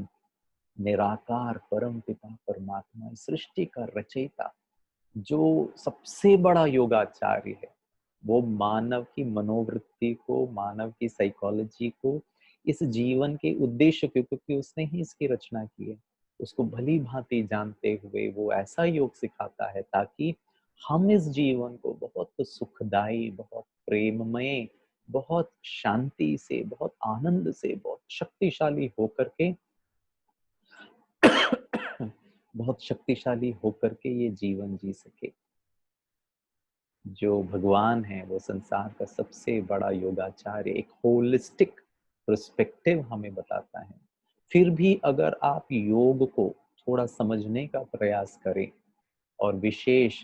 निराकार परम पिता परमात्मा, सृष्टि का रचयिता, जो सबसे बड़ा योगाचार्य है, वो मानव की मनोवृत्ति को, मानव की साइकोलॉजी को, इस जीवन के उद्देश्य को, क्योंकि उसने ही इसकी रचना की है, उसको भली भांति जानते हुए वो ऐसा योग सिखाता है ताकि हम इस जीवन को बहुत सुखदायी, बहुत प्रेममय, बहुत शांति से, बहुत आनंद से, बहुत शक्तिशाली होकर के बहुत शक्तिशाली होकर के ये जीवन जी सके। जो भगवान है वो संसार का सबसे बड़ा योगाचार्य, एक होलिस्टिक पर्सपेक्टिव हमें बताता है। फिर भी अगर आप योग को थोड़ा समझने का प्रयास करें और विशेष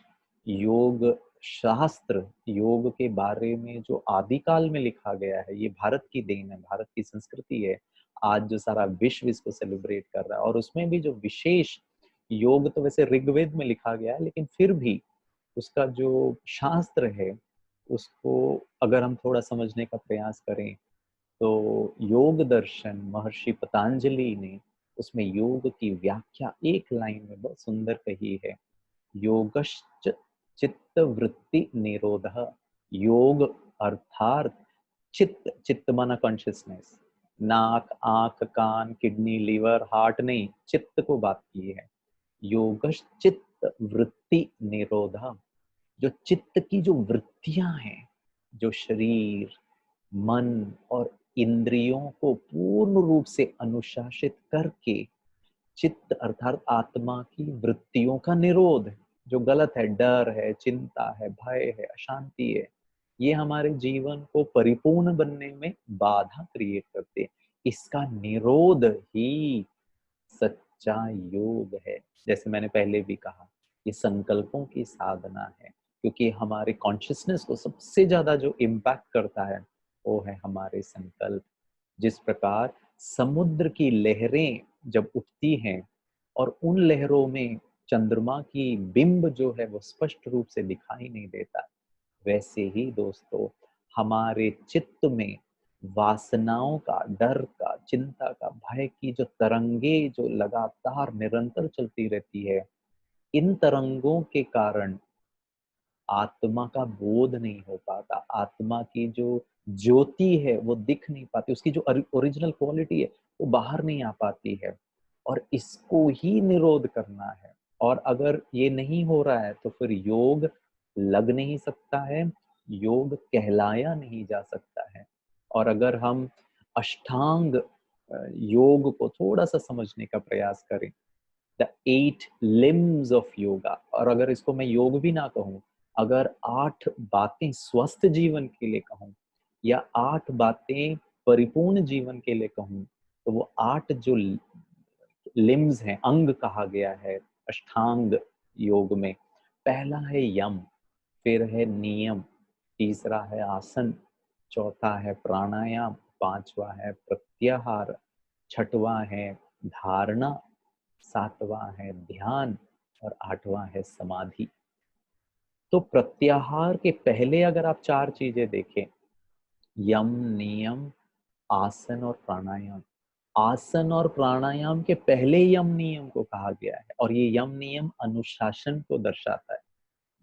योग शास्त्र, योग के बारे में जो आदिकाल में लिखा गया है, ये भारत की देन है, भारत की संस्कृति है। आज जो सारा विश्व इसको सेलिब्रेट कर रहा है, और उसमें भी जो विशेष योग तो वैसे ऋग्वेद में लिखा गया है, लेकिन फिर भी उसका जो शास्त्र है उसको अगर हम थोड़ा समझने का प्रयास करें तो योग दर्शन महर्षि पतंजलि ने उसमें योग की व्याख्या एक लाइन में बहुत सुंदर कही है, योगश्च चित्त वृत्ति निरोधः। योग अर्थात चित्त, चित्त माना कॉन्शियसनेस, नाक, आंख, कान, किडनी, लीवर, हार्ट नहीं, चित्त को बात की है। योगश्चित्त वृत्ति निरोधः, जो चित्त की जो वृत्तियां हैं, जो शरीर, मन और इंद्रियों को पूर्ण रूप से अनुशासित करके चित्त अर्थात आत्मा की वृत्तियों का निरोध, जो गलत है, डर है, चिंता है, भय है, अशांति है, ये हमारे जीवन को परिपूर्ण बनने में बाधा क्रिएट करते, इसका निरोध ही सच्चा योग है। जैसे मैंने पहले भी कहा, ये संकल्पों की साधना है, क्योंकि हमारे कॉन्शियसनेस को सबसे ज्यादा जो इम्पैक्ट करता है वो है हमारे संकल्प। जिस प्रकार समुद्र की लहरें जब उठती हैं और उन लहरों में चंद्रमा की बिंब जो है वो स्पष्ट रूप से दिखाई नहीं देता, वैसे ही दोस्तों हमारे चित्त में वासनाओं का, डर का, चिंता का, भय की जो तरंगे जो लगातार निरंतर चलती रहती है, इन तरंगों के कारण आत्मा का बोध नहीं हो पाता, आत्मा की जो ज्योति है वो दिख नहीं पाती, उसकी जो ओरिजिनल क्वालिटी है वो बाहर नहीं आ पाती है, और इसको ही निरोध करना है। और अगर ये नहीं हो रहा है तो फिर योग लग नहीं सकता है, योग कहलाया नहीं जा सकता है। और अगर हम अष्टांग योग को थोड़ा सा समझने का प्रयास करें, द 8 लिम्स ऑफ योगा, और अगर इसको मैं योग भी ना कहूं, अगर 8 बातें स्वस्थ जीवन के लिए कहूं या 8 बातें परिपूर्ण जीवन के लिए कहूं, तो वो 8 जो लिम्स हैं, अंग कहा गया है अष्टांग योग में, पहला है यम, फिर है नियम, तीसरा है आसन, चौथा है प्राणायाम, पांचवा है प्रत्याहार, छठवां है धारणा, सातवां है ध्यान और आठवां है समाधि। तो प्रत्याहार के पहले अगर आप चार चीजें देखें, यम, नियम, आसन और प्राणायाम। आसन और प्राणायाम के पहले यम नियम को कहा गया है और ये यम नियम अनुशासन को दर्शाता है।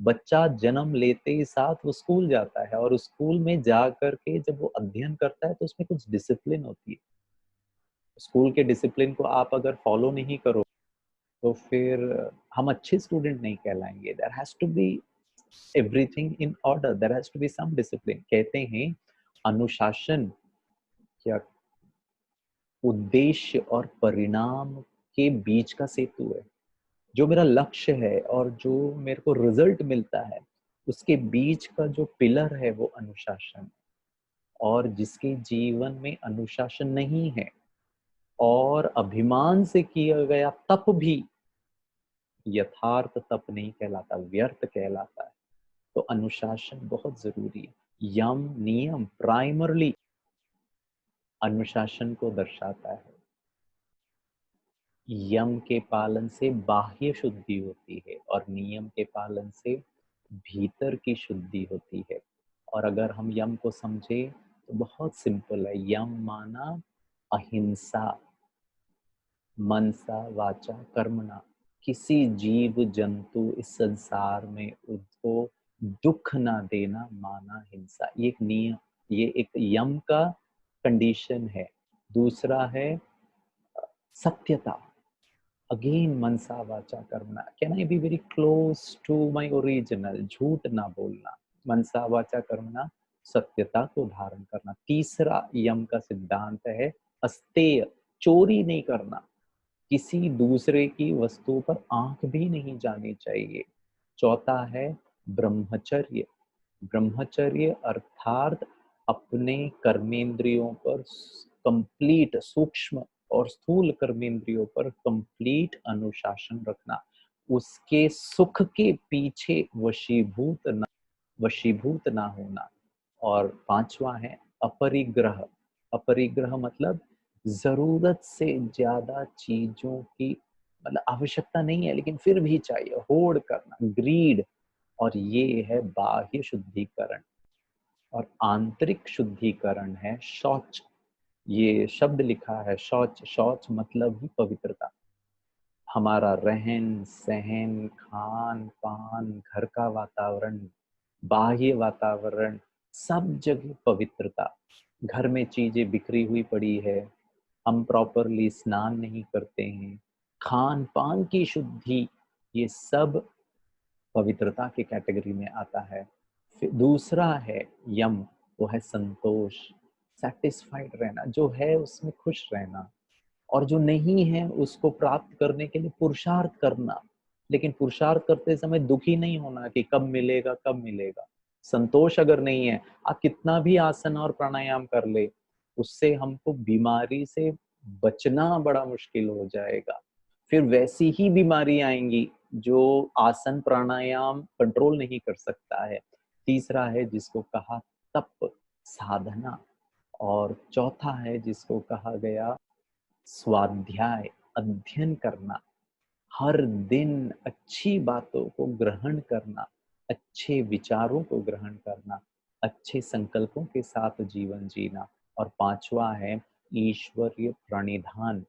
बच्चा जन्म लेते ही साथ वो स्कूल जाता है और उस स्कूल में जा करके जब वो अध्ययन करता है तो उसमें कुछ डिसिप्लिन होती है। स्कूल के डिसिप्लिन को आप अगर फॉलो नहीं करो तो फिर हम अच्छे स्टूडेंट नहीं कहलाएंगे। There has to be everything in order, there has to be some discipline. कहते हैं अनुशासन क्या उद्देश्य और परिणाम के बीच का सेतु है। जो मेरा लक्ष्य है और जो मेरे को रिजल्ट मिलता है उसके बीच का जो पिलर है वो अनुशासन। और जिसके जीवन में अनुशासन नहीं है और अभिमान से किया गया तप भी यथार्थ तप नहीं कहलाता, व्यर्थ कहलाता है। तो अनुशासन बहुत जरूरी है। यम नियम प्राइमरली अनुशासन को दर्शाता है। यम के पालन से बाह्य शुद्धि होती है और नियम के पालन से भीतर की शुद्धि होती है। और अगर हम यम को समझे तो बहुत सिंपल है। यम माना अहिंसा, मनसा वाचा कर्मणा। किसी जीव जंतु इस संसार में उसको दुख ना देना माना हिंसा। ये एक नियम, ये एक यम का कंडीशन है। दूसरा है सत्यता। अगेन मनसा वाचा कर्मणा, can I be very close to my original, झूठ ना बोलना। मनसा वाचा कर्मणा, सत्यता को धारण करना। तीसरा यम का सिद्धांत है अस्तेय, चोरी नहीं करना। किसी दूसरे की वस्तु पर आंख भी नहीं जानी चाहिए। चौथा है ब्रह्मचर्य। ब्रह्मचर्य अर्थात अपने कर्मेंद्रियों पर कंप्लीट, सूक्ष्म और स्थूल कर्मेंद्रियों पर कंप्लीट अनुशासन रखना। उसके सुख के पीछे वशीभूत ना होना। और पांचवा है अपरिग्रह। अपरिग्रह मतलब जरूरत से ज्यादा चीजों की, मतलब आवश्यकता नहीं है लेकिन फिर भी चाहिए, होड़ करना, ग्रीड। और ये है बाह्य शुद्धिकरण। और आंतरिक शुद्धिकरण है शौच। ये शब्द लिखा है शौच, शौच मतलब ही पवित्रता। हमारा रहन सहन, खान पान, घर का वातावरण, बाह्य वातावरण, सब जगह पवित्रता। घर में चीजें बिखरी हुई पड़ी है, हम प्रॉपरली स्नान नहीं करते हैं, खान पान की शुद्धि, ये सब पवित्रता के कैटेगरी में आता है। फिर दूसरा है यम, वो है संतोष, सेटिस्फाइड रहना, जो है उसमें खुश रहना। और जो नहीं है उसको प्राप्त करने के लिए पुरुषार्थ करना, लेकिन पुरुषार्थ करते समय दुखी नहीं होना कि कब मिलेगा कब मिलेगा। संतोष अगर नहीं है, आप कितना भी आसन और प्राणायाम कर ले, उससे हमको बीमारी से बचना बड़ा मुश्किल हो जाएगा। फिर वैसी ही बीमारी आएंगी जो आसन प्राणायाम कंट्रोल नहीं कर सकता है। तीसरा है जिसको कहा तप, साधना। और चौथा है जिसको कहा गया स्वाध्याय, अध्ययन करना। हर दिन अच्छी बातों को ग्रहण करना, अच्छे विचारों को ग्रहण करना, अच्छे संकल्पों के साथ जीवन जीना। और पांचवा है ईश्वरीय प्रणिधान,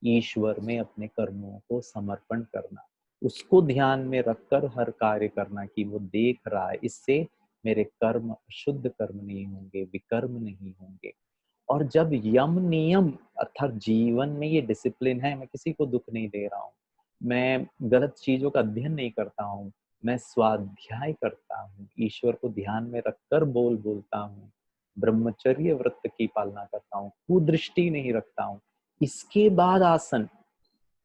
ईश्वर में अपने कर्मों को समर्पण करना, उसको ध्यान में रखकर हर कार्य करना कि वो देख रहा है, इससे मेरे कर्म शुद्ध कर्म नहीं होंगे, विकर्म नहीं होंगे। और जब यम नियम अर्थात जीवन में ये डिसिप्लिन है, मैं किसी को दुख नहीं दे रहा हूँ, मैं गलत चीजों का अध्ययन नहीं करता हूँ, मैं स्वाध्याय करता हूँ, ईश्वर को ध्यान में रखकर बोलता हूँ, ब्रह्मचर्य व्रत की पालना करता हूँ, कुदृष्टि नहीं रखता हूँ। इसके बाद आसन,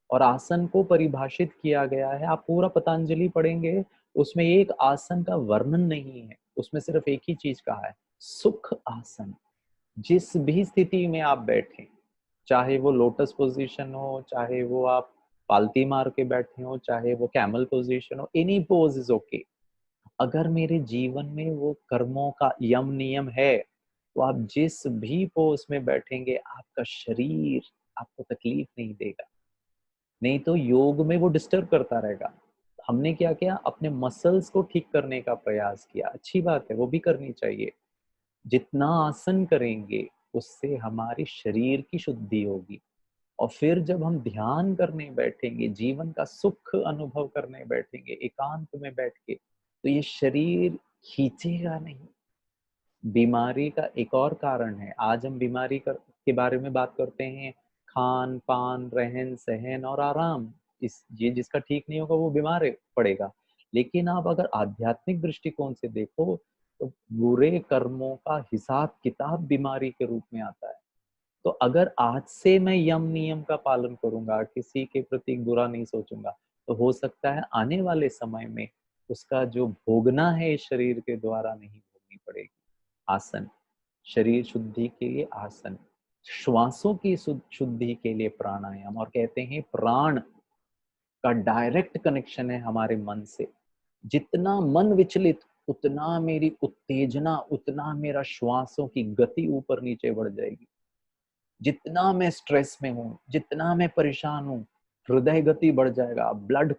और आसन को परिभाषित किया गया है, आप पूरा पतंजलि पढ़ेंगे उसमें एक आसन का वर्णन नहीं है, उसमें सिर्फ एक ही चीज कहा है, सुख आसन। जिस भी स्थिति में आप बैठे, चाहे वो लोटस पोजीशन हो, चाहे वो आप पालती मार के बैठे हो, चाहे वो कैमल पोजीशन हो, एनी पोज इज ओके। अगर मेरे जीवन में वो कर्मों का यम नियम है, तो आप जिस भी पोज में बैठेंगे आपका शरीर आपको तकलीफ नहीं देगा, नहीं तो योग में वो डिस्टर्ब करता रहेगा। हमने क्या किया, अपने मसल्स को ठीक करने का प्रयास किया, अच्छी बात है, वो भी करनी चाहिए। जितना आसन करेंगे उससे हमारे शरीर की शुद्धि होगी, और फिर जब हम ध्यान करने बैठेंगे, जीवन का सुख अनुभव करने बैठेंगे एकांत में बैठ के, तो ये शरीर खींचेगा नहीं। बीमारी का एक और कारण है, आज हम के बारे में बात करते हैं, खान पान रहन सहन और आराम, इस ये जिसका ठीक नहीं होगा वो बीमार पड़ेगा। लेकिन आप अगर आध्यात्मिक दृष्टिकोण से देखो तो बुरे कर्मों का हिसाब किताब बीमारी के रूप में आता है। तो अगर आज से मैं यम नियम का पालन करूंगा, किसी के प्रति बुरा नहीं सोचूंगा, तो हो सकता है आने वाले समय में उसका जो भोगना है इस शरीर के द्वारा नहीं भोगनी पड़ेगी। आसन, शरीर शुद्धि के लिए आसन, श्वासों की शुद्धि के लिए प्राणायाम, और कहते हैं प्राण का डायरेक्ट कनेक्शन है हमारे मन से। जितना मन विचलित उतना मेरी उत्तेजना, उतना मेरा श्वासों की गति ऊपर नीचे बढ़ जाएगी। जितना मैं स्ट्रेस में हूँ, जितना मैं परेशान हूँ, हृदय गति बढ़ जाएगा, ब्लड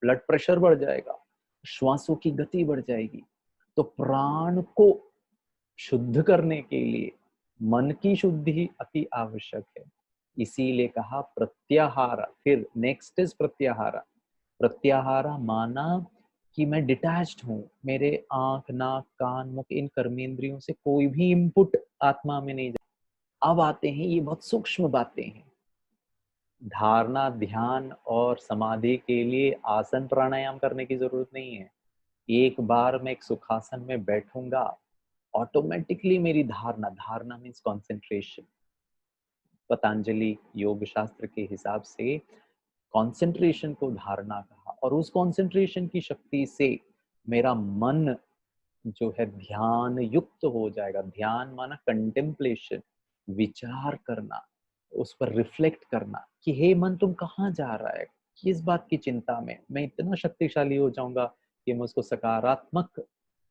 प्रेशर बढ़ जाएगा, श्वासों की गति बढ़ जाएगी। तो प्राण को शुद्ध करने के लिए मन की शुद्धि अति आवश्यक है। इसीलिए कहा प्रत्याहार, फिर नेक्स्ट इज प्रत्याहार। प्रत्याहार माना कि मैं डिटैच्ड हूँ, मेरे आंख नाक कान मुख इन कर्मेंद्रियों से कोई भी इनपुट आत्मा में नहीं जा। अब आते हैं, ये बहुत सूक्ष्म बातें हैं। धारणा ध्यान और समाधि के लिए आसन प्राणायाम करने की जरूरत नहीं है। एक बार मैं एक सुखासन में बैठूंगा, ऑटोमेटिकली मेरी धारणा मीन्स कॉन्सेंट्रेशन। पतंजलि योग शास्त्र के हिसाब से कंसंट्रेशन को धारणा कहा, और उस कंसंट्रेशन की शक्ति से मेरा मन जो है ध्यान युक्त हो जाएगा। ध्यान माना कंटेम्पलेशन, विचार करना, उस पर रिफ्लेक्ट करना कि हे मन तुम कहाँ जा रहा है, किस बात की चिंता में। मैं इतना शक्तिशाली हो जाऊंगा कि मैं उसको सकारात्मक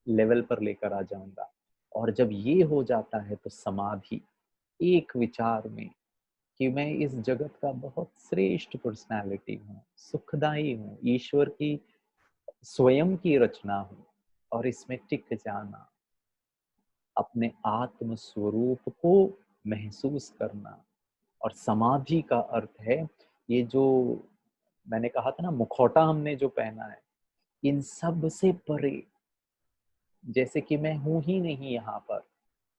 लेवल पर लेकर आ जाऊंगा। और जब ये हो जाता है तो समाधि, एक विचार में कि मैं इस जगत का बहुत श्रेष्ठ पर्सनालिटी हूँ, सुखदाई हूँ, ईश्वर की स्वयं की रचना हूँ, और इसमें टिक जाना, अपने आत्म स्वरूप को महसूस करना। और समाधि का अर्थ है ये जो मैंने कहा था ना, मुखौटा हमने जो पहना है, इन सब से परे, जैसे कि मैं हूं ही नहीं यहाँ पर,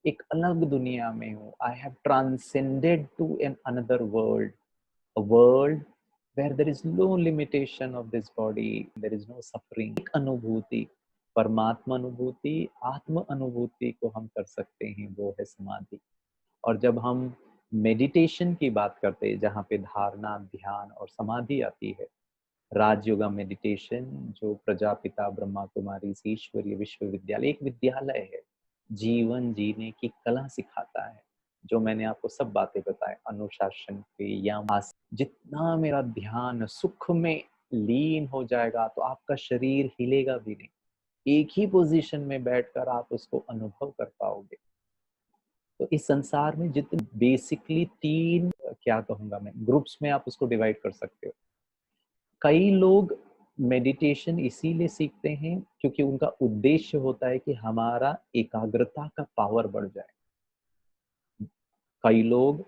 एक अलग दुनिया में हूँ। I have transcended to an another world, a world where there is no limitation of this body, there is no suffering। एक अनुभूति, परमात्मा अनुभूति, आत्म अनुभूति को हम कर सकते हैं, वो है समाधि। और जब हम मेडिटेशन की बात करते हैं, जहाँ पे धारणा ध्यान और समाधि आती है, राजयोगा मेडिटेशन जो प्रजापिता ब्रह्मा कुमारी ईश्वरीय विश्वविद्यालय एक विद्यालय है, जीवन जीने की कला सिखाता है। जो मैंने आपको सब बातें बताए, अनुशासन के या जितना मेरा ध्यान सुख में लीन हो जाएगा तो आपका शरीर हिलेगा भी नहीं, एक ही पोजीशन में बैठकर आप उसको अनुभव कर पाओगे। तो इस संसार में जितने बेसिकली तीन क्या कहूंगा मैं, ग्रुप्स में आप उसको डिवाइड कर सकते हो। कई लोग मेडिटेशन इसीलिए सीखते हैं क्योंकि उनका उद्देश्य होता है कि हमारा एकाग्रता का पावर बढ़ जाए। कई लोग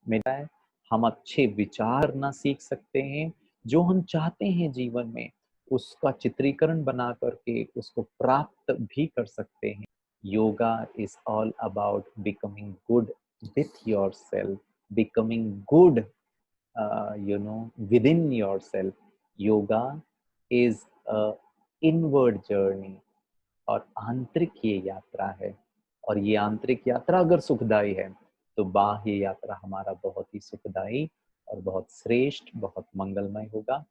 है हम अच्छे विचार करना सीख सकते हैं, जो हम चाहते हैं जीवन में उसका चित्रीकरण बना करके उसको प्राप्त भी कर सकते हैं। Yoga is all about becoming good with yourself, becoming good within yourself। Yoga is a inward journey, और आंतरिक ये यात्रा है। और ये आंतरिक यात्रा अगर सुखदायी है तो बाह्य यात्रा हमारा बहुत ही सुखदायी और बहुत श्रेष्ठ, बहुत मंगलमय होगा।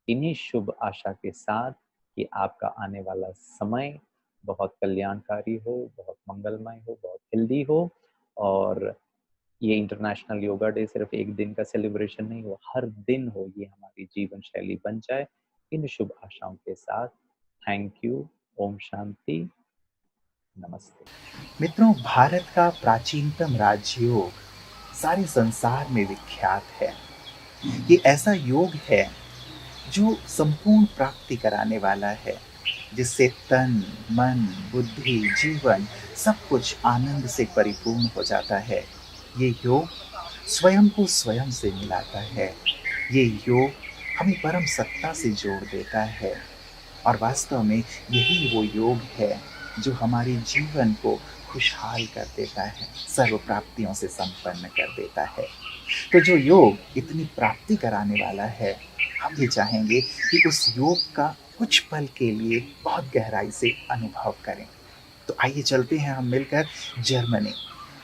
इन्हीं शुभ आशा के साथ कि आपका आने वाला समय बहुत कल्याणकारी हो, बहुत मंगलमय हो, बहुत हेल्दी हो, और ये इंटरनेशनल योगा डे सिर्फ एक दिन का सेलिब्रेशन नहीं हो, हर दिन हो, ये हमारी जीवन शैली बन जाए। इन शुभ आशाओं के साथ थैंक यू। ओम शांति। नमस्ते।
मित्रों, भारत का प्राचीनतम राजयोग सारे संसार में विख्यात है। ये ऐसा योग है जो संपूर्ण प्राप्ति कराने वाला है, जिससे तन, मन, बुद्धि, जीवन सब कुछ आनंद से परिपूर्ण हो जाता है। ये योग स्वयं को स्वयं से मिलाता है। ये योग हमें परम सत्ता से जोड़ देता है और वास्तव में यही वो योग है जो हमारे जीवन को खुशहाल कर देता है, सर्व प्राप्तियों से संपन्न कर देता है। तो जो योग इतनी प्राप्ति कराने वाला है, हम ये चाहेंगे कि उस योग का कुछ पल के लिए बहुत गहराई से अनुभव करें। तो आइए चलते हैं हम मिलकर जर्मनी,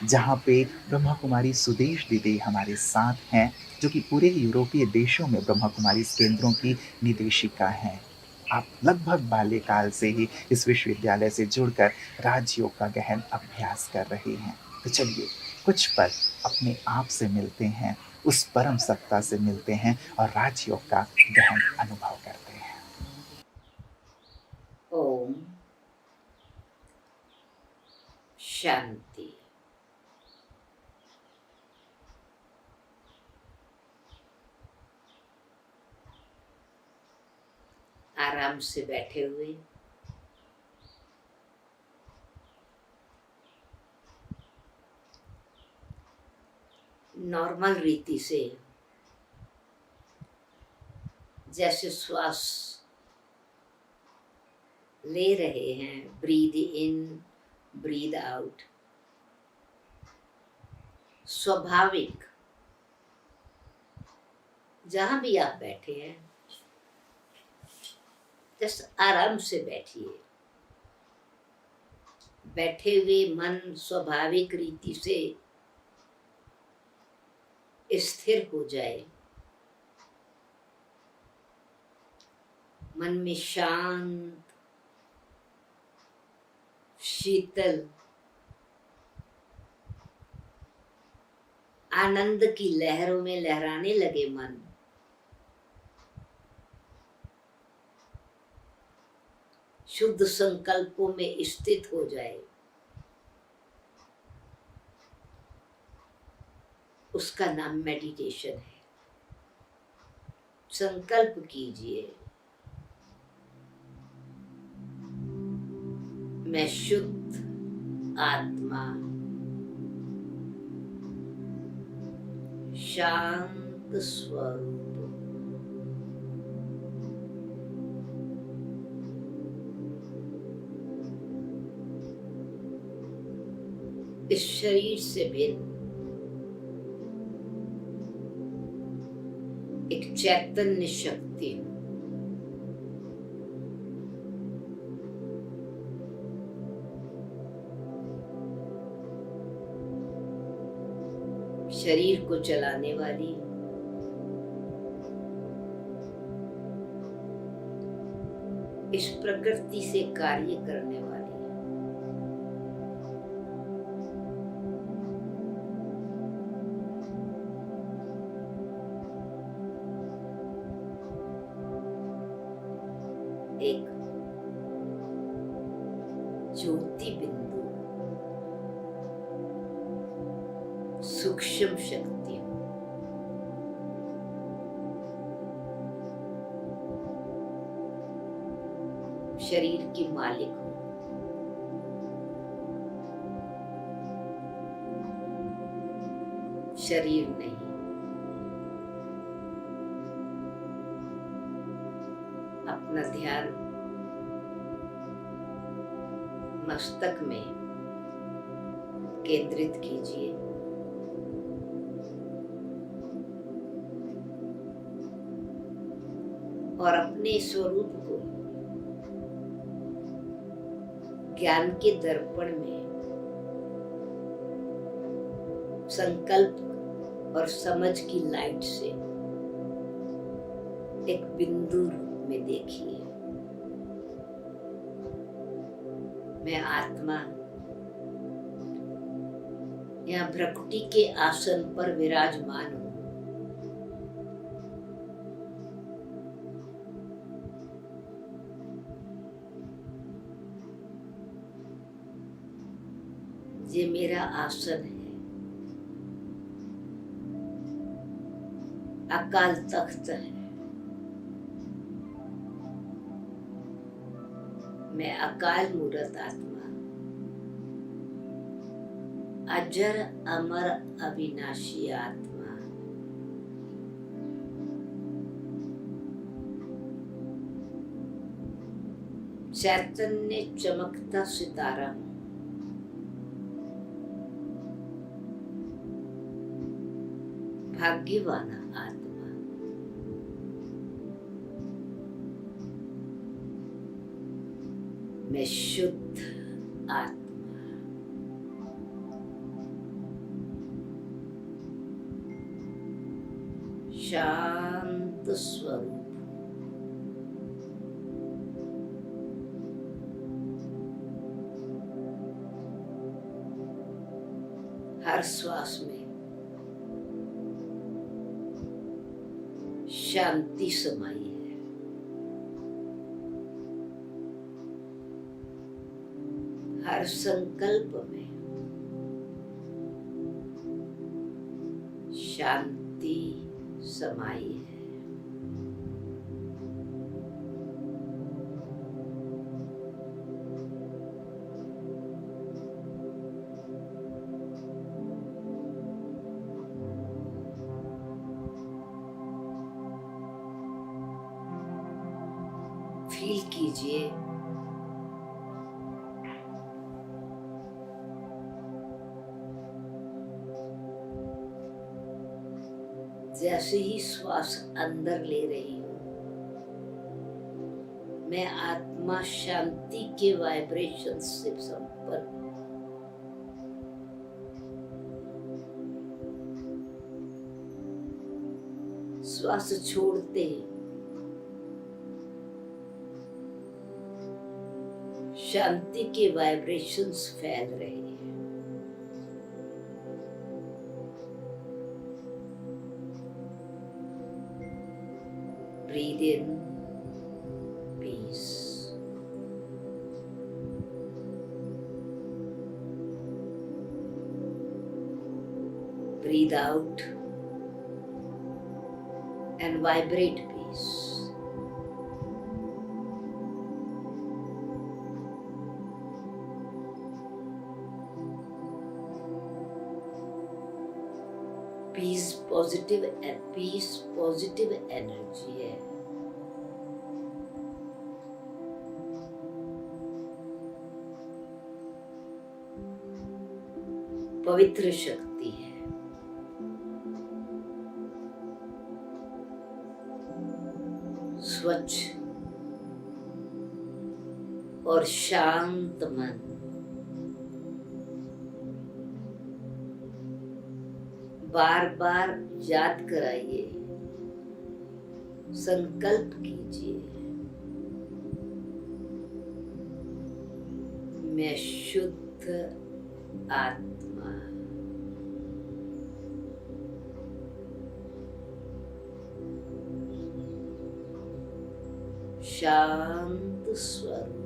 जहाँ पे ब्रह्मा कुमारी सुदेश दीदी हमारे साथ हैं, जो कि पूरे यूरोपीय देशों में ब्रह्मा कुमारी केंद्रों की निदेशिका हैं। आप लगभग बाल्यकाल से ही इस विश्वविद्यालय से जुड़कर राजयोग का गहन अभ्यास कर रही हैं। तो चलिए कुछ पल अपने आप से मिलते हैं, उस परम सत्ता से मिलते हैं और राजयोग का गहन अनुभव करते हैं।
ओम शांति। आराम से बैठे हुए नॉर्मल रीति से जैसे श्वास ले रहे हैं, ब्रीद इन ब्रीद आउट, स्वाभाविक जहां भी आप बैठे हैं जस्ट आराम से बैठिए। बैठे हुए मन स्वाभाविक रीति से स्थिर हो जाए। मन में शांत, शीतल, आनंद की लहरों में लहराने लगे मन। शुद्ध संकल्पों में स्थित हो जाए। उसका नाम मेडिटेशन है। संकल्प कीजिए, मैं शुद्ध आत्मा, शांत स्वरूप, इस शरीर से भिन्न एक चैतन्य शक्ति हूं। शरीर को चलाने वाली, इस प्रकृति से कार्य करने वाली, एक ज्योति बिंदु, सूक्ष्म शक्ति हूं। शरीर की मालिक हूं। शरीर नहीं। अपना ध्यान मस्तक में केंद्रित कीजिए। और अपने स्वरूप को ज्ञान के दर्पण में संकल्प और समझ की लाइट से एक बिंदु रूप में देखिए। मैं आत्मा यहाँ भ्रकुटी के आसन पर विराजमान हूँ। ये मेरा आसन है, अकाल तख्त है। मैं अकाल मूरत आत्मा, अजर अमर अविनाशी आत्मा, चैतन्य चमकता सितारा हूं। भाग्यवान आत्मा, मैं शुद्ध आत्मा, शांत स्वरूप, हर श्वास में शांति समाई है। हर संकल्प में शांति समाई है। फील कीजिए जैसे ही श्वास अंदर ले रही हूं, मैं आत्मा शांति के वाइब्रेशन से संपन्न हूं। श्वास छोड़ते ही शांति के वाइब्रेशंस फैल रहे हैं। Breathe in peace. Breathe out and vibrate peace. Peace positive energy है। पवित्र शक्ति है। स्वच्छ और शांत मन, बार बार याद कराइए, संकल्प कीजिए, मैं शुद्ध आत्मा, शांत स्वरूप,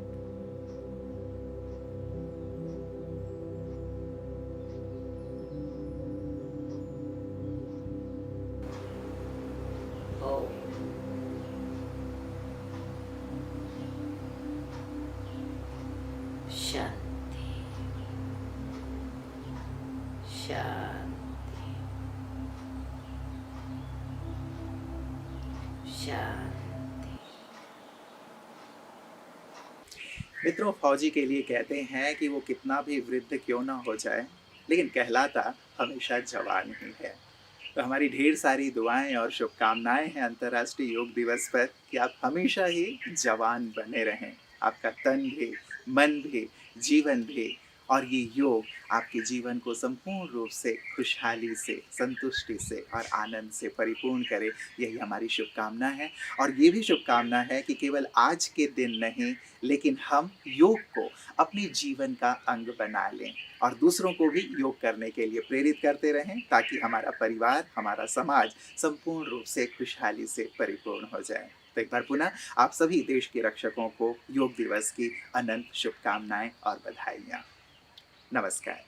शांति शांति शांति।
मित्रों, फौजी के लिए कहते हैं कि वो कितना भी वृद्ध क्यों ना हो जाए, लेकिन कहलाता हमेशा जवान ही है। तो हमारी ढेर सारी दुआएं और शुभकामनाएं हैं अंतर्राष्ट्रीय योग दिवस पर कि आप हमेशा ही जवान बने रहें। आपका तन भी, मन भी, जीवन भी, और ये योग आपके जीवन को संपूर्ण रूप से खुशहाली से, संतुष्टि से और आनंद से परिपूर्ण करे, यही हमारी शुभकामना है। और ये भी शुभकामना है कि केवल आज के दिन नहीं, लेकिन हम योग को अपने जीवन का अंग बना लें और दूसरों को भी योग करने के लिए प्रेरित करते रहें, ताकि हमारा परिवार, हमारा समाज संपूर्ण रूप से खुशहाली से परिपूर्ण हो जाए। तो एक बार पुनः आप सभी देश के रक्षकों को योग दिवस की अनंत शुभकामनाएं और बधाइयाँ। नमस्कार।